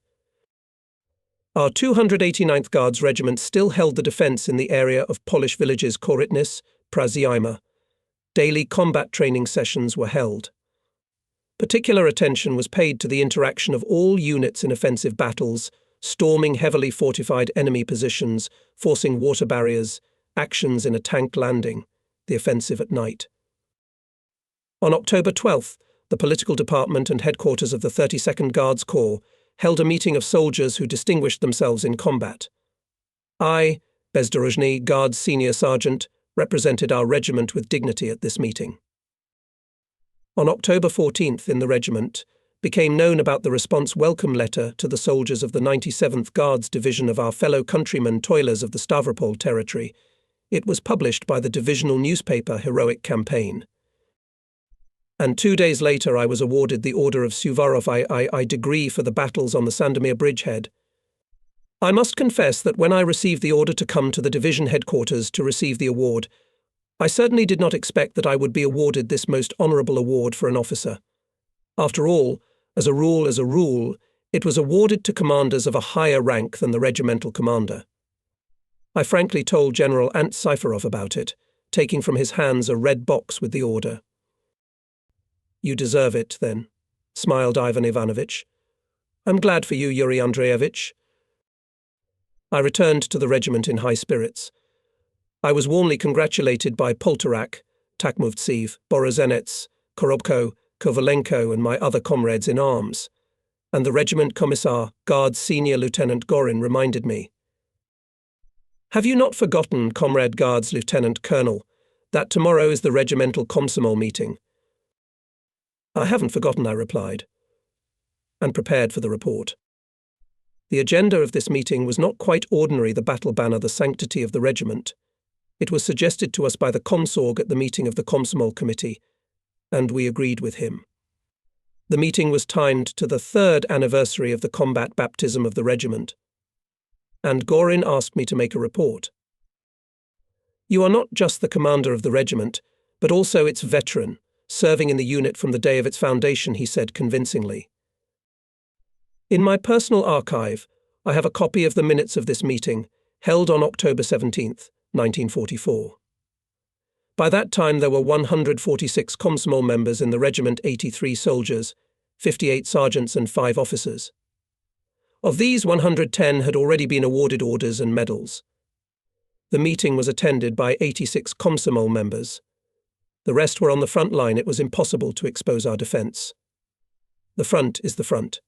Our 289th Guards Regiment still held the defence in the area of Polish villages Korytnis, Praziima. Daily combat training sessions were held. Particular attention was paid to the interaction of all units in offensive battles, storming heavily fortified enemy positions, forcing water barriers, actions in a tank landing, the offensive at night. On October 12th, the political department and headquarters of the 32nd Guards Corps held a meeting of soldiers who distinguished themselves in combat. I, Bezdorozhny, Guards Senior Sergeant, represented our regiment with dignity at this meeting. On October 14th in the regiment, became known about the response welcome letter to the soldiers of the 97th Guards Division of our fellow countrymen toilers of the Stavropol territory. It was published by the divisional newspaper Heroic Campaign. And 2 days later I was awarded the Order of Suvarov I degree for the battles on the Sandomir bridgehead. I must confess that when I received the order to come to the division headquarters to receive the award, I certainly did not expect that I would be awarded this most honourable award for an officer. After all, as a rule, it was awarded to commanders of a higher rank than the regimental commander. I frankly told General Sanfirov about it, taking from his hands a red box with the order. "You deserve it, then," smiled Ivan Ivanovich. "I'm glad for you, Yuri Andreevich." I returned to the regiment in high spirits. I was warmly congratulated by Poltorak, Takmovtsev, Borozenets, Korobko, Kovalenko and my other comrades in arms, and the regiment commissar, Guards Senior Lieutenant Gorin, reminded me. "Have you not forgotten, Comrade Guards Lieutenant Colonel, that tomorrow is the regimental Komsomol meeting?" "I haven't forgotten," I replied, and prepared for the report. The agenda of this meeting was not quite ordinary, the battle banner, the sanctity of the regiment. It was suggested to us by the Komsorg at the meeting of the Komsomol committee, and we agreed with him. The meeting was timed to the 3rd anniversary of the combat baptism of the regiment, and Gorin asked me to make a report. "You are not just the commander of the regiment, but also its veteran, serving in the unit from the day of its foundation," he said convincingly. In my personal archive, I have a copy of the minutes of this meeting, held on October 17th, 1944. By that time there were 146 Komsomol members in the regiment, 83 soldiers, 58 sergeants and 5 officers. Of these, 110 had already been awarded orders and medals. The meeting was attended by 86 Komsomol members. The rest were on the front line. It was impossible to expose our defence. The front is the front.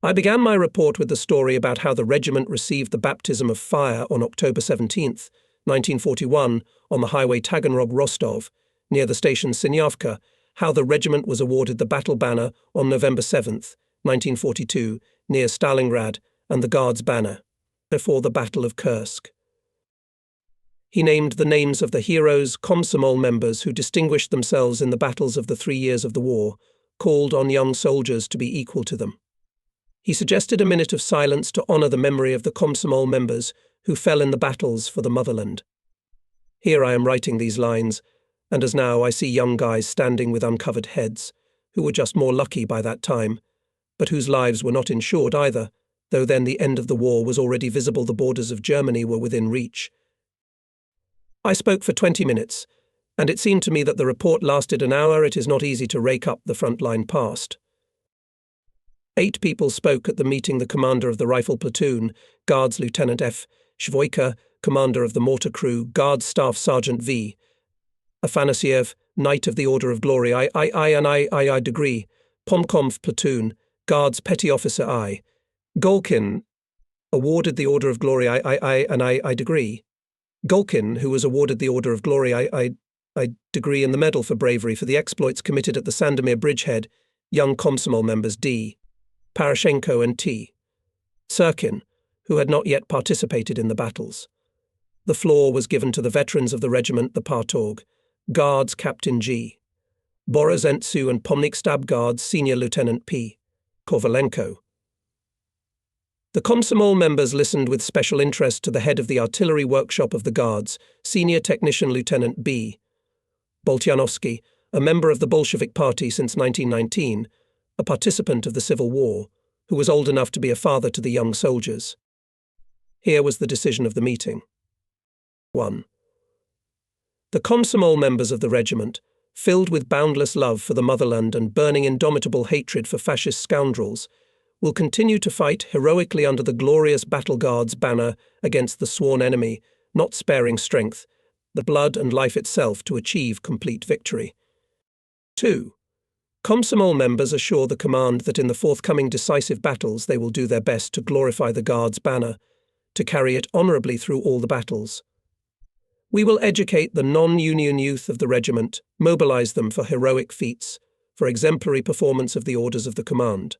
I began my report with the story about how the regiment received the baptism of fire on October 17th, 1941, on the highway Taganrog-Rostov, near the station Sinyavka, how the regiment was awarded the battle banner on November 7th, 1942, near Stalingrad, and the Guards banner, before the Battle of Kursk. He named the names of the heroes, Komsomol members who distinguished themselves in the battles of the 3 years of the war, called on young soldiers to be equal to them. He suggested a minute of silence to honour the memory of the Komsomol members who fell in the battles for the motherland. Here I am writing these lines, and as now I see young guys standing with uncovered heads, who were just more lucky by that time, but whose lives were not insured either, though then the end of the war was already visible, the borders of Germany were within reach. I spoke for 20 minutes, and it seemed to me that the report lasted an hour. It is not easy to rake up the front-line past. 8 people spoke at the meeting: the commander of the rifle platoon, Guards Lieutenant F. Shvoika, commander of the mortar crew, Guards Staff Sergeant V. Afanasyev, Knight of the Order of Glory I degree, Pomkomv platoon, Guards Petty Officer I. Golkin, awarded the Order of Glory I degree. Golkin, who was awarded the Order of Glory I degree and the Medal for Bravery for the exploits committed at the Sandomir bridgehead, young Komsomol members D. Parashenko and T. Sirkin, who had not yet participated in the battles. The floor was given to the veterans of the regiment, the Partorg, Guards Captain G. Borozentsu and Pomnik Stab Guards Senior Lieutenant P. Kovalenko. The Komsomol members listened with special interest to the head of the artillery workshop of the Guards, Senior Technician Lieutenant B. Boltyanovsky, a member of the Bolshevik Party since 1919, a participant of the Civil War, who was old enough to be a father to the young soldiers. Here was the decision of the meeting. 1. The Komsomol members of the regiment, filled with boundless love for the motherland and burning indomitable hatred for fascist scoundrels, will continue to fight heroically under the glorious Battle Guards banner against the sworn enemy, not sparing strength, the blood and life itself to achieve complete victory. 2. Komsomol members assure the command that in the forthcoming decisive battles they will do their best to glorify the Guard's banner, to carry it honourably through all the battles. We will educate the non-union youth of the regiment, mobilise them for heroic feats, for exemplary performance of the orders of the command.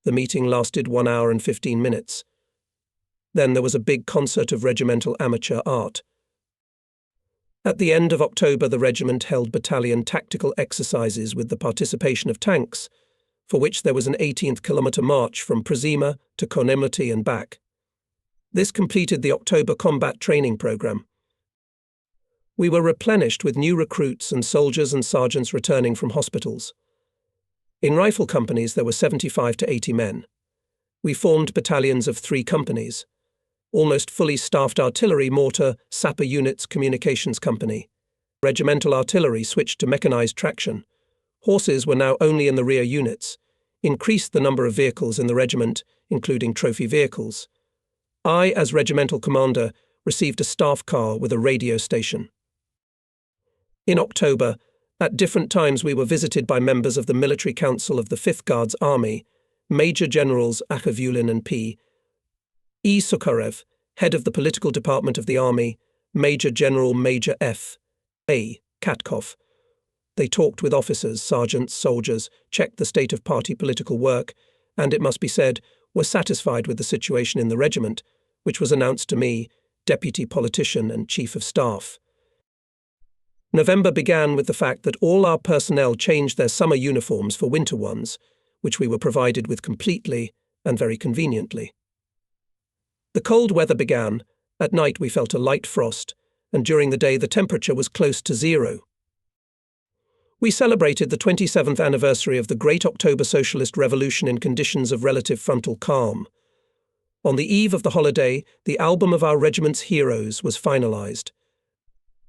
The meeting lasted 1 hour and 15 minutes. Then there was a big concert of regimental amateur art. At the end of October, the regiment held battalion tactical exercises with the participation of tanks, for which there was an 18th-kilometre march from Przima to Konimlot and back. This completed the October combat training programme. We were replenished with new recruits and soldiers and sergeants returning from hospitals. In rifle companies there were 75 to 80 men. We formed battalions of 3 companies. Almost fully staffed artillery, mortar, sapper units, communications company. Regimental artillery switched to mechanised traction. Horses were now only in the rear units. Increased the number of vehicles in the regiment, including trophy vehicles. I, as regimental commander, received a staff car with a radio station. In October, at different times we were visited by members of the Military Council of the 5th Guards Army, Major Generals Akhavulin and P. E. Suvarov, head of the political department of the army, Major General Major F. A. Katkov. They talked with officers, sergeants, soldiers, checked the state of party political work, and, it must be said, were satisfied with the situation in the regiment, which was announced to me, deputy politician and chief of staff. November began with the fact that all our personnel changed their summer uniforms for winter ones, which we were provided with completely and very conveniently. The cold weather began. At night we felt a light frost, and during the day the temperature was close to 0. We celebrated the 27th anniversary of the Great October Socialist Revolution in conditions of relative frontal calm. On the eve of the holiday, the album of our regiment's heroes was finalised.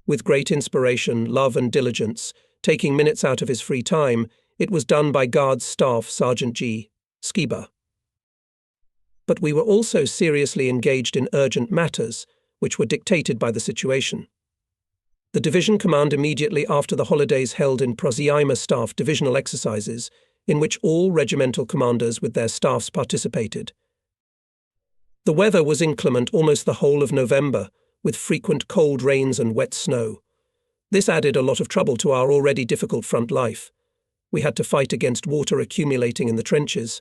With great inspiration, love and diligence, taking minutes out of his free time, it was done by Guards Staff Sergeant G. Skiba. But we were also seriously engaged in urgent matters, which were dictated by the situation. The division command immediately after the holidays held in Przima staff divisional exercises, in which all regimental commanders with their staffs participated. The weather was inclement almost the whole of November, with frequent cold rains and wet snow. This added a lot of trouble to our already difficult front life. We had to fight against water accumulating in the trenches.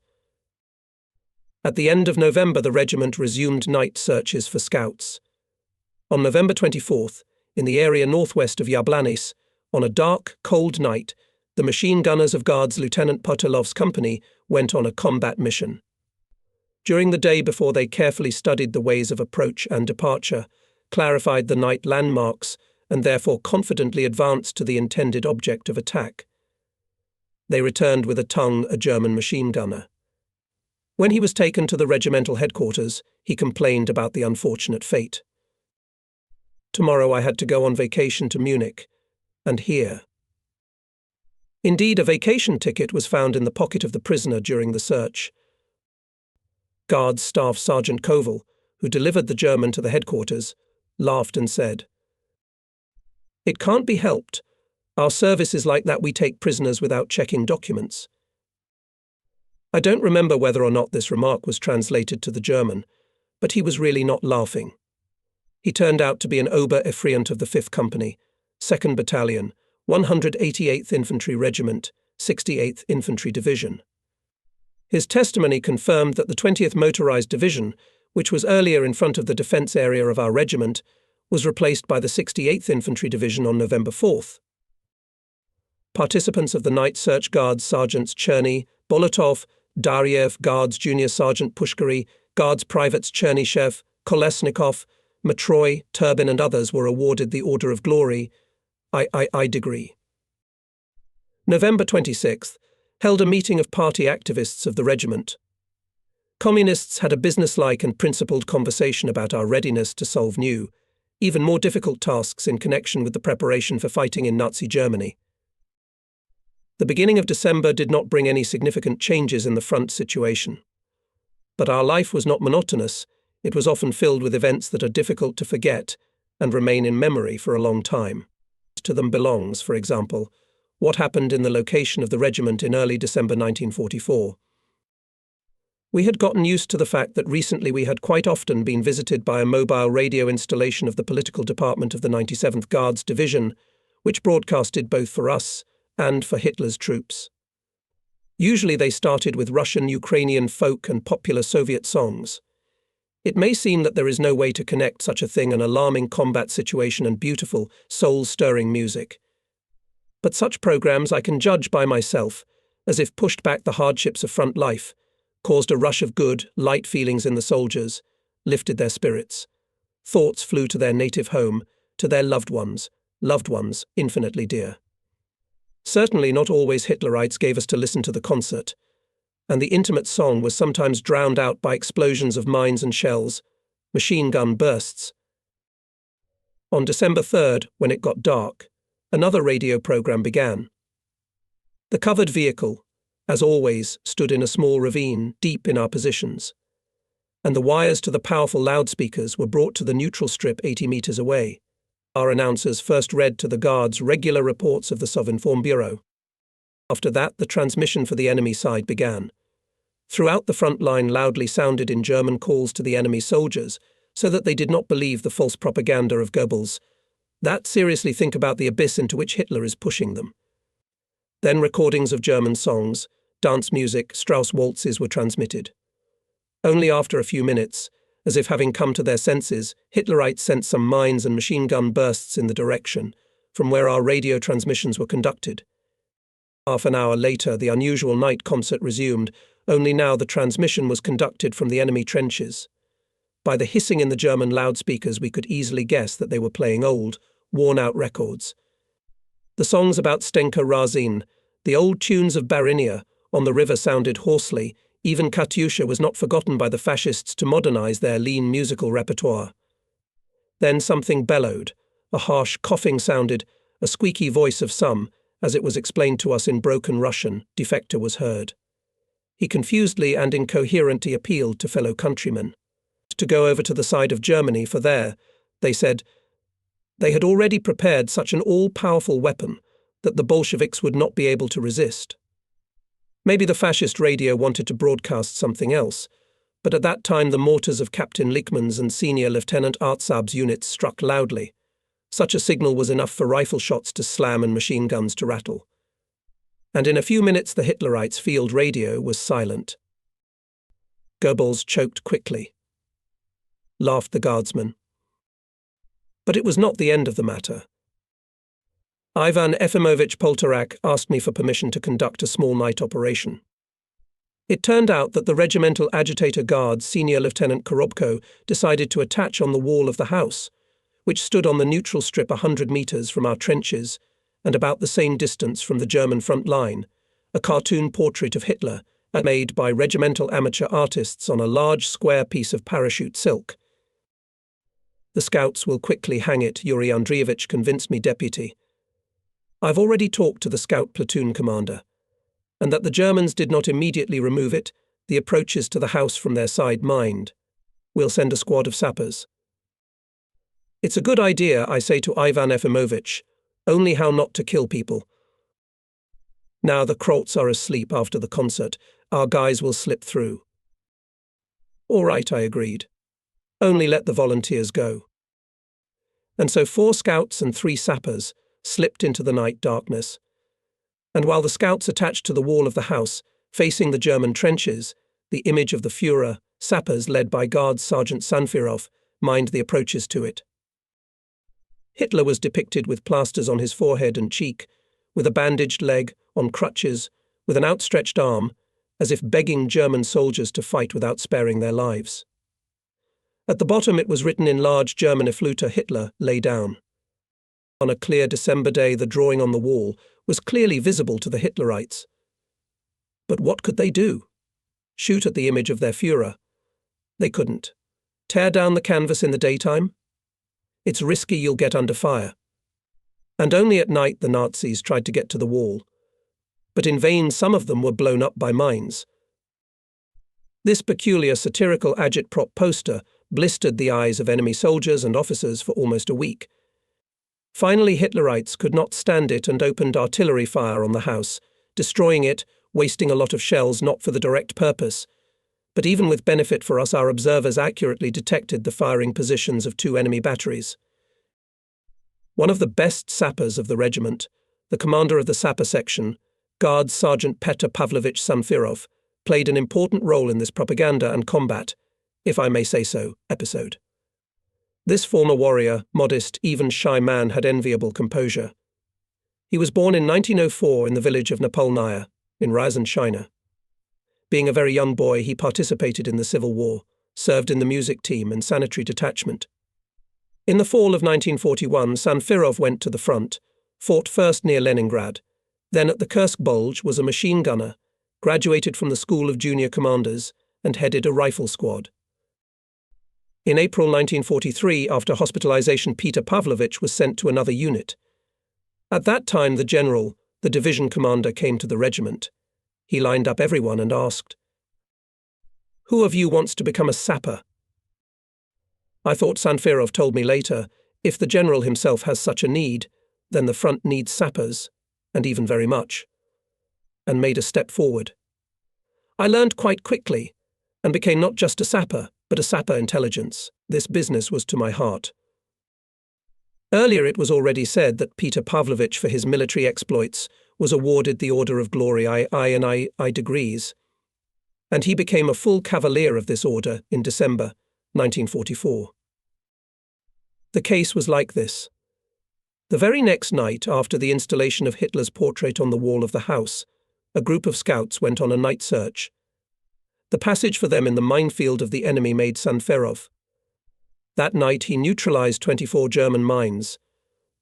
At the end of November, the regiment resumed night searches for scouts. On November 24th, in the area northwest of Yablanis, on a dark, cold night, the machine gunners of Guards Lieutenant Potelov's company went on a combat mission. During the day before, they carefully studied the ways of approach and departure, clarified the night landmarks, and therefore confidently advanced to the intended object of attack. They returned with a German machine gunner. When he was taken to the regimental headquarters, he complained about the unfortunate fate. Tomorrow I had to go on vacation to Munich, and here. Indeed, a vacation ticket was found in the pocket of the prisoner during the search. Guards Staff Sergeant Koval, who delivered the German to the headquarters, laughed and said, "It can't be helped. Our service is like that, we take prisoners without checking documents." I don't remember whether or not this remark was translated to the German, but he was really not laughing. He turned out to be an Ober-Effreient of the 5th Company, 2nd Battalion, 188th Infantry Regiment, 68th Infantry Division. His testimony confirmed that the 20th Motorized Division, which was earlier in front of the defence area of our regiment, was replaced by the 68th Infantry Division on November 4th. Participants of the night search Guards Sergeants Cherny, Bolotov, Daryev, Guards Junior Sergeant Pushkary, Guards Privates Chernyshev, Kolesnikov, Matroy, Turbin and others were awarded the Order of Glory, II degree. November 26th, held a meeting of party activists of the regiment. Communists had a businesslike and principled conversation about our readiness to solve new, even more difficult tasks in connection with the preparation for fighting in Nazi Germany. The beginning of December did not bring any significant changes in the front situation. But our life was not monotonous. It was often filled with events that are difficult to forget and remain in memory for a long time. To them belongs, for example, what happened in the location of the regiment in early December 1944. We had gotten used to the fact that recently we had quite often been visited by a mobile radio installation of the political department of the 97th Guards Division, which broadcasted both for us and for Hitler's troops. Usually they started with Russian, Ukrainian folk and popular Soviet songs. It may seem that there is no way to connect such a thing, an alarming combat situation and beautiful, soul-stirring music. But such programs I can judge by myself, as if pushed back the hardships of front life, caused a rush of good, light feelings in the soldiers, lifted their spirits. Thoughts flew to their native home, to their loved ones infinitely dear. Certainly not always Hitlerites gave us to listen to the concert, and the intimate song was sometimes drowned out by explosions of mines and shells, machine gun bursts. On December 3rd, when it got dark, another radio program began. The covered vehicle, as always, stood in a small ravine deep in our positions, and the wires to the powerful loudspeakers were brought to the neutral strip 80 meters away. Our announcers first read to the guards regular reports of the Sovinform Bureau. After that, the transmission for the enemy side began. Throughout the front line loudly sounded in German calls to the enemy soldiers, so that they did not believe the false propaganda of Goebbels. That seriously think about the abyss into which Hitler is pushing them. Then recordings of German songs, dance music, Strauss waltzes were transmitted. Only after a few minutes, as if having come to their senses, Hitlerites sent some mines and machine gun bursts in the direction from where our radio transmissions were conducted. Half an hour later, the unusual night concert resumed, only now the transmission was conducted from the enemy trenches. By the hissing in the German loudspeakers, we could easily guess that they were playing old, worn-out records. The songs about Stenka Razin, the old tunes of Barinia, on the river sounded hoarsely. Even Katyusha was not forgotten by the fascists to modernize their lean musical repertoire. Then something bellowed, a harsh coughing sounded, a squeaky voice of some, as it was explained to us in broken Russian, defector was heard. He confusedly and incoherently appealed to fellow countrymen to go over to the side of Germany, for there, they said, they had already prepared such an all-powerful weapon that the Bolsheviks would not be able to resist. Maybe the fascist radio wanted to broadcast something else, but at that time the mortars of Captain Lickman's and Senior Lieutenant Artsab's units struck loudly. Such a signal was enough for rifle shots to slam and machine guns to rattle. And in a few minutes the Hitlerites' field radio was silent. Goebbels choked quickly. Laughed the guardsman. But it was not the end of the matter. Ivan Efimovich Poltorak asked me for permission to conduct a small night operation. It turned out that the Regimental Agitator Guards Senior Lieutenant Korobko decided to attach on the wall of the house, which stood on the neutral strip 100 meters from our trenches and about the same distance from the German front line, a cartoon portrait of Hitler made by regimental amateur artists on a large square piece of parachute silk. The scouts will quickly hang it, Yuri Andreevich convinced me, deputy. I've already talked to the scout platoon commander, and that the Germans did not immediately remove it, the approaches to the house from their side mined. We'll send a squad of sappers. It's a good idea, I say to Ivan Efimovich, only how not to kill people. Now the Krolts are asleep after the concert, our guys will slip through. All right, I agreed. Only let the volunteers go. And so 4 scouts and 3 sappers slipped into the night darkness. And while the scouts attached to the wall of the house, facing the German trenches, the image of the Führer, sappers led by Guards Sergeant Sanfirov, mined the approaches to it. Hitler was depicted with plasters on his forehead and cheek, with a bandaged leg, on crutches, with an outstretched arm, as if begging German soldiers to fight without sparing their lives. At the bottom it was written in large German Geflüter, Hitler, lay down. On a clear December day, the drawing on the wall was clearly visible to the Hitlerites. But what could they do? Shoot at the image of their Führer? They couldn't. Tear down the canvas in the daytime? It's risky, you'll get under fire. And only at night the Nazis tried to get to the wall. But in vain, some of them were blown up by mines. This peculiar satirical agitprop poster blistered the eyes of enemy soldiers and officers for almost a week. Finally, Hitlerites could not stand it and opened artillery fire on the house, destroying it, wasting a lot of shells not for the direct purpose. But even with benefit for us, our observers accurately detected the firing positions of 2 enemy batteries. One of the best sappers of the regiment, the commander of the sapper section, Guards Sergeant Petr Pavlovich Sanfirov, played an important role in this propaganda and combat, if I may say so, episode. This former warrior, modest, even shy man had enviable composure. He was born in 1904 in the village of Napolnaya, in Ryazan, China. Being a very young boy, he participated in the Civil War, served in the music team and sanitary detachment. In the fall of 1941, Sanfirov went to the front, fought first near Leningrad, then at the Kursk Bulge was a machine gunner, graduated from the School of Junior Commanders, and headed a rifle squad. In April 1943, after hospitalization, Peter Pavlovich was sent to another unit. At that time, the general, the division commander, came to the regiment. He lined up everyone and asked, "Who of you wants to become a sapper?" I thought Sanfirov told me later, if the general himself has such a need, then the front needs sappers, and even very much, and made a step forward. I learned quite quickly, and became not just a sapper, but a sapper intelligence. This business was to my heart. Earlier it was already said that Peter Pavlovich, for his military exploits, was awarded the Order of Glory I degrees, and he became a full cavalier of this order in December 1944. The case was like this. The very next night, after the installation of Hitler's portrait on the wall of the house, a group of scouts went on a night search. The passage for them in the minefield of the enemy made Sanfirov. That night he neutralized 24 German mines.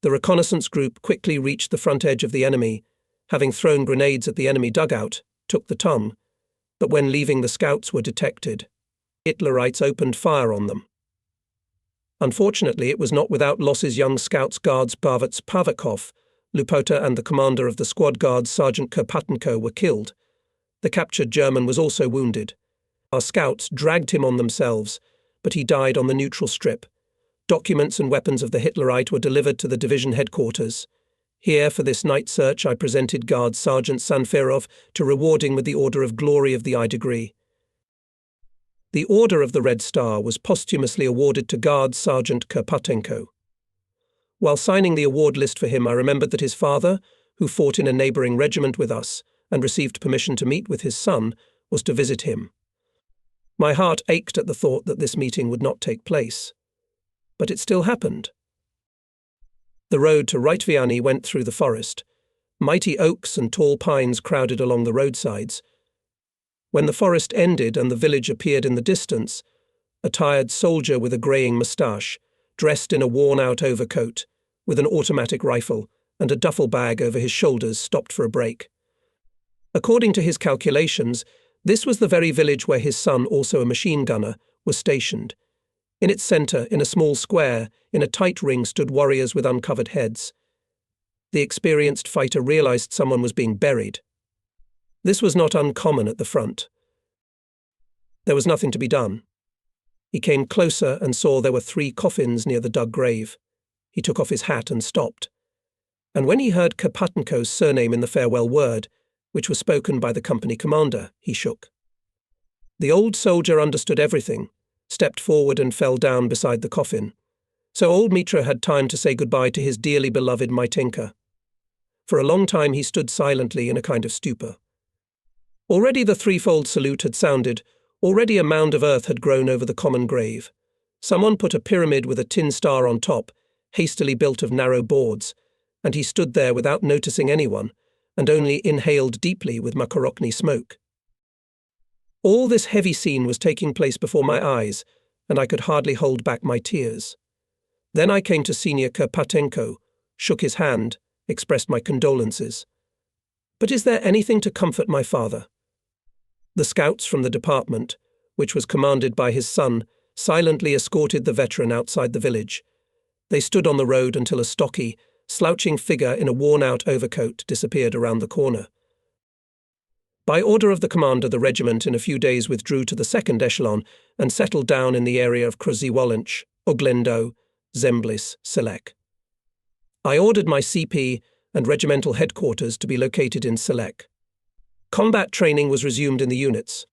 The reconnaissance group quickly reached the front edge of the enemy, having thrown grenades at the enemy dugout, took the ton, but when leaving the scouts were detected. Hitlerites opened fire on them. Unfortunately, it was not without losses. Young scouts guards Pavuts Pavakov, Lupota, and the commander of the squad guards Sergeant Karpatenko were killed. The captured German was also wounded. Our scouts dragged him on themselves, but he died on the neutral strip. Documents and weapons of the Hitlerite were delivered to the division headquarters. Here, for this night search, I presented Guard Sergeant Sanfirov to rewarding with the Order of Glory of the I degree. The Order of the Red Star was posthumously awarded to Guard Sergeant Karpatenko. While signing the award list for him, I remembered that his father, who fought in a neighbouring regiment with us and received permission to meet with his son, was to visit him. My heart ached at the thought that this meeting would not take place. But it still happened. The road to Rytviany went through the forest. Mighty oaks and tall pines crowded along the roadsides. When the forest ended and the village appeared in the distance, a tired soldier with a greying moustache, dressed in a worn-out overcoat, with an automatic rifle and a duffel bag over his shoulders, stopped for a break. According to his calculations, this was the very village where his son, also a machine gunner, was stationed. In its centre, in a small square, in a tight ring, stood warriors with uncovered heads. The experienced fighter realized someone was being buried. This was not uncommon at the front. There was nothing to be done. He came closer and saw there were 3 coffins near the dug grave. He took off his hat and stopped. And when he heard Karpatenko's surname in the farewell word, which was spoken by the company commander, he shook. The old soldier understood everything, stepped forward and fell down beside the coffin. So old Mitra had time to say goodbye to his dearly beloved Maitenka. For a long time he stood silently in a kind of stupor. Already the threefold salute had sounded, already a mound of earth had grown over the common grave. Someone put a pyramid with a tin star on top, hastily built of narrow boards, and he stood there without noticing anyone, and only inhaled deeply with makarokny smoke. All this heavy scene was taking place before my eyes, and I could hardly hold back my tears. Then I came to Senior Karpatenko, shook his hand, expressed my condolences. But is there anything to comfort my father? The scouts from the department, which was commanded by his son, silently escorted the veteran outside the village. They stood on the road until a stocky, slouching figure in a worn-out overcoat disappeared around the corner. By order of the commander, the regiment in a few days withdrew to the second echelon and settled down in the area of Krzywolench, Oglendu, Zemblis, Selek. I ordered my CP and regimental headquarters to be located in Selek. Combat training was resumed in the units.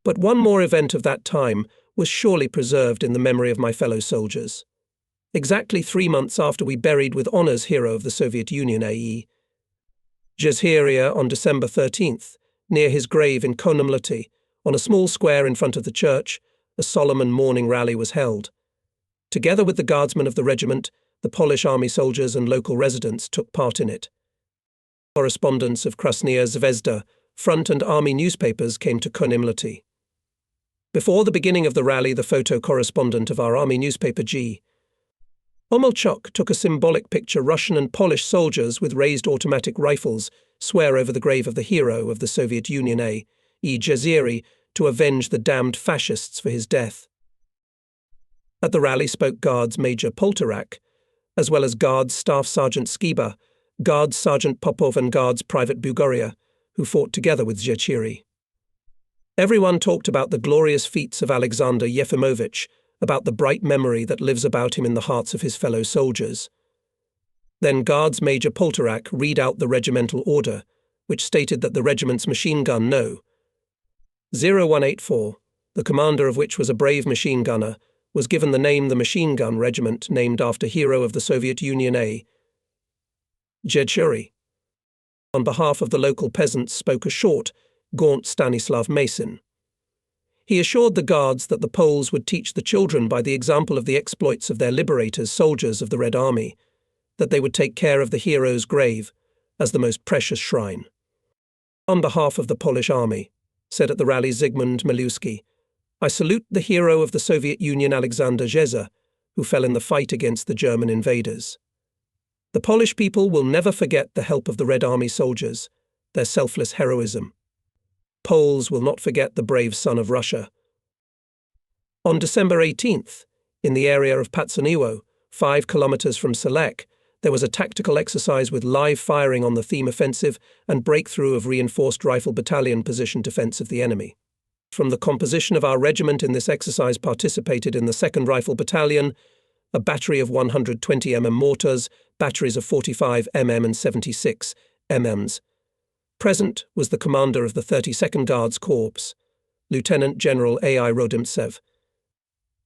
But one more event of that time was surely preserved in the memory of my fellow soldiers. Exactly 3 months after we buried with honours hero of the Soviet Union A.E. Zageria on December 13th, near his grave in Konimlot, on a small square in front of the church, a solemn and mourning rally was held. Together with the guardsmen of the regiment, the Polish army soldiers and local residents took part in it. Correspondents of Krasnaya Zvezda, front and army newspapers came to Konimlot. Before the beginning of the rally, the photo correspondent of our army newspaper G. Omolchuk took a symbolic picture. Russian and Polish soldiers with raised automatic rifles swear over the grave of the hero of the Soviet Union A.E. Zageria to avenge the damned fascists for his death. At the rally spoke Guards Major Poltorak, as well as Guards Staff Sergeant Skiba, Guards Sergeant Popov and Guards Private Bugoria, who fought together with Zageria. Everyone talked about the glorious feats of Alexander Yefimovich, about the bright memory that lives about him in the hearts of his fellow soldiers. Then Guards Major Poltorak read out the regimental order, which stated that the regiment's machine gun No. 0184, the commander of which was a brave machine gunner, was given the name the Machine Gun Regiment, named after hero of the Soviet Union A. Zageria. On behalf of the local peasants spoke a short, gaunt Stanislav Mason. He assured the guards that the Poles would teach the children by the example of the exploits of their liberators, soldiers of the Red Army, that they would take care of the hero's grave as the most precious shrine. On behalf of the Polish army, said at the rally Zygmunt Milewski, I salute the hero of the Soviet Union Alexander Zageria, who fell in the fight against the German invaders. The Polish people will never forget the help of the Red Army soldiers, their selfless heroism. Poles will not forget the brave son of Russia. On December 18th, in the area of Patsoniwo, 5 kilometers from Selek, there was a tactical exercise with live firing on the theme offensive and breakthrough of reinforced rifle battalion position defense of the enemy. From the composition of our regiment in this exercise participated in the 2nd Rifle Battalion, a battery of 120 mm mortars, batteries of 45 mm and 76 mm's. Present was the commander of the 32nd Guards Corps, Lieutenant General A.I. Rodimsev.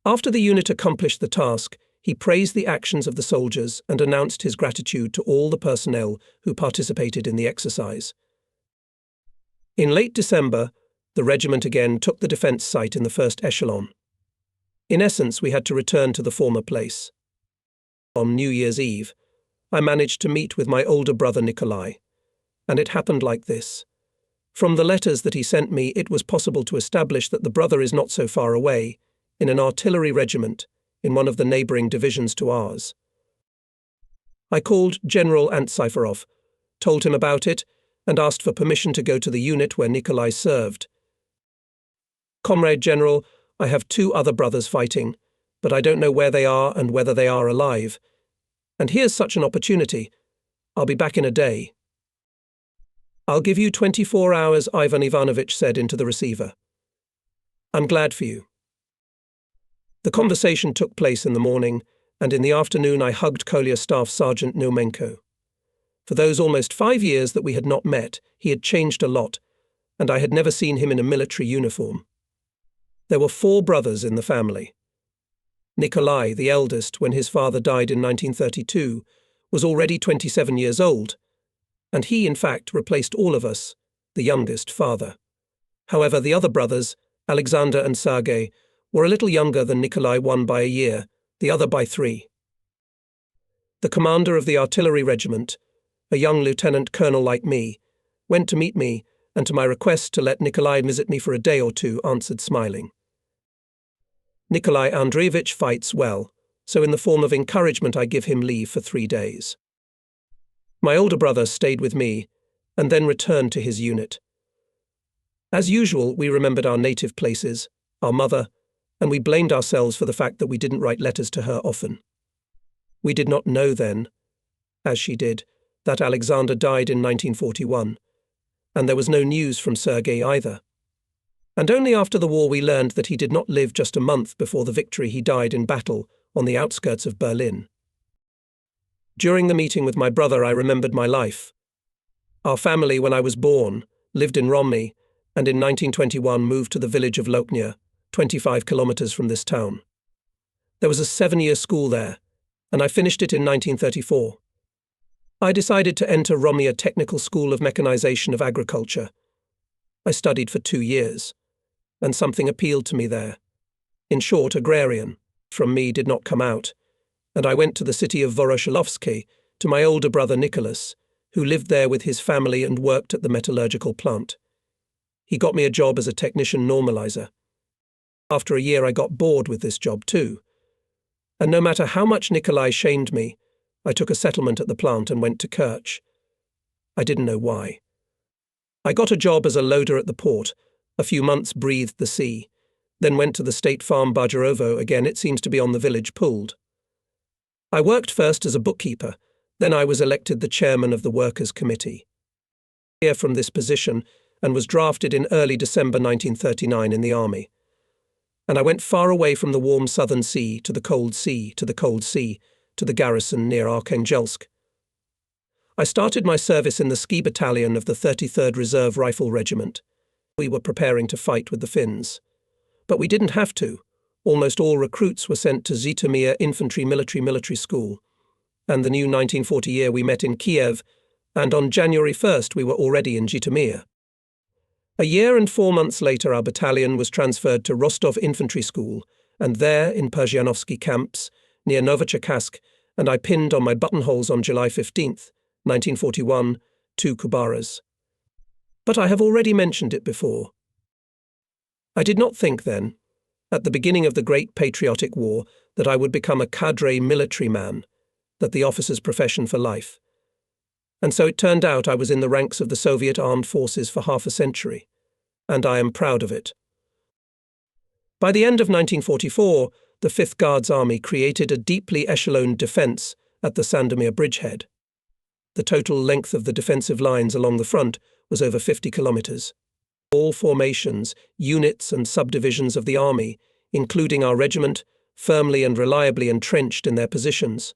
After the unit accomplished the task, he praised the actions of the soldiers and announced his gratitude to all the personnel who participated in the exercise. In late December, the regiment again took the defence site in the 1st echelon. In essence, we had to return to the former place. On New Year's Eve, I managed to meet with my older brother Nikolai, and it happened like this. From the letters that he sent me, it was possible to establish that the brother is not so far away, in an artillery regiment, in one of the neighbouring divisions to ours. I called General Sanfirov, told him about it, and asked for permission to go to the unit where Nikolai served. Comrade General, I have 2 other brothers fighting, but I don't know where they are and whether they are alive. And here's such an opportunity. I'll be back in a day. I'll give you 24 hours, Ivan Ivanovich said into the receiver. I'm glad for you. The conversation took place in the morning, and in the afternoon I hugged Kolya Staff Sergeant Naumenko. For those almost 5 years that we had not met, he had changed a lot, and I had never seen him in a military uniform. There were 4 brothers in the family. Nikolai, the eldest, when his father died in 1932, was already 27 years old, and he, in fact, replaced all of us, the youngest, father. However, the other brothers, Alexander and Sergei, were a little younger than Nikolai, one by a year, the other by 3. The commander of the artillery regiment, a young lieutenant colonel like me, went to meet me, and to my request to let Nikolai visit me for a day or 2, answered smiling. Nikolai Andreevich fights well, so in the form of encouragement I give him leave for 3 days. My older brother stayed with me, and then returned to his unit. As usual, we remembered our native places, our mother, and we blamed ourselves for the fact that we didn't write letters to her often. We did not know then, as she did, that Alexander died in 1941, and there was no news from Sergei either. And only after the war we learned that he did not live just a month before the victory. He died in battle on the outskirts of Berlin. During the meeting with my brother, I remembered my life. Our family, when I was born, lived in Romny, and in 1921 moved to the village of Loknia, 25 kilometers from this town. There was a 7-year school there, and I finished it in 1934. I decided to enter Romnia Technical School of Mechanization of Agriculture. I studied for 2 years, and something appealed to me there. In short, agrarian, from me did not come out, and I went to the city of Voroshilovsky to my older brother Nicholas, who lived there with his family and worked at the metallurgical plant. He got me a job as a technician normalizer. After a year I got bored with this job too, and no matter how much Nikolai shamed me, I took a settlement at the plant and went to Kerch. I didn't know why. I got a job as a loader at the port, a few months breathed the sea, then went to the state farm Bajarovo again, it seems to be on the village Pooled. I worked first as a bookkeeper, then I was elected the chairman of the Workers' Committee. Here from this position and was drafted in early December 1939 in the army. And I went far away from the warm southern sea to the cold sea, to the cold sea, to the garrison near Arkhangelsk. I started my service in the ski battalion of the 33rd Reserve Rifle Regiment. We were preparing to fight with the Finns. But we didn't have to. Almost all recruits were sent to Zhytomyr Infantry Military School. And the new 1940 year we met in Kiev, and on January 1st we were already in Zhytomyr. A year and 4 months later our battalion was transferred to Rostov Infantry School, and there, in Perzhanovsky camps, near Novocherkassk, and I pinned on my buttonholes on July 15th, 1941, 2 Kubaras. But I have already mentioned it before. I did not think then, at the beginning of the Great Patriotic War, that I would become a cadre military man, that the officer's profession for life. And so it turned out I was in the ranks of the Soviet armed forces for half a century, and I am proud of it. By the end of 1944, the 5th Guards Army created a deeply echeloned defence at the Sandomir bridgehead. The total length of the defensive lines along the front was over 50 kilometers. All formations, units and subdivisions of the army, including our regiment, firmly and reliably entrenched in their positions.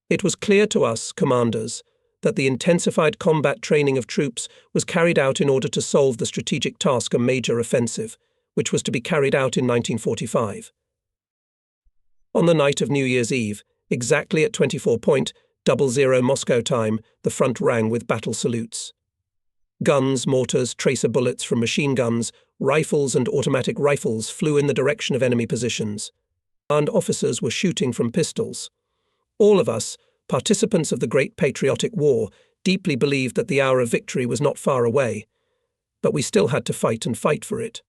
It was clear to us, commanders, that the intensified combat training of troops was carried out in order to solve the strategic task, a major offensive, which was to be carried out in 1945. On the night of New Year's Eve, exactly at 24:00 Moscow time, the front rang with battle salutes. Guns, mortars, tracer bullets from machine guns, rifles and automatic rifles flew in the direction of enemy positions. Armed officers were shooting from pistols. All of us, participants of the Great Patriotic War, deeply believed that the hour of victory was not far away, but we still had to fight and fight for it.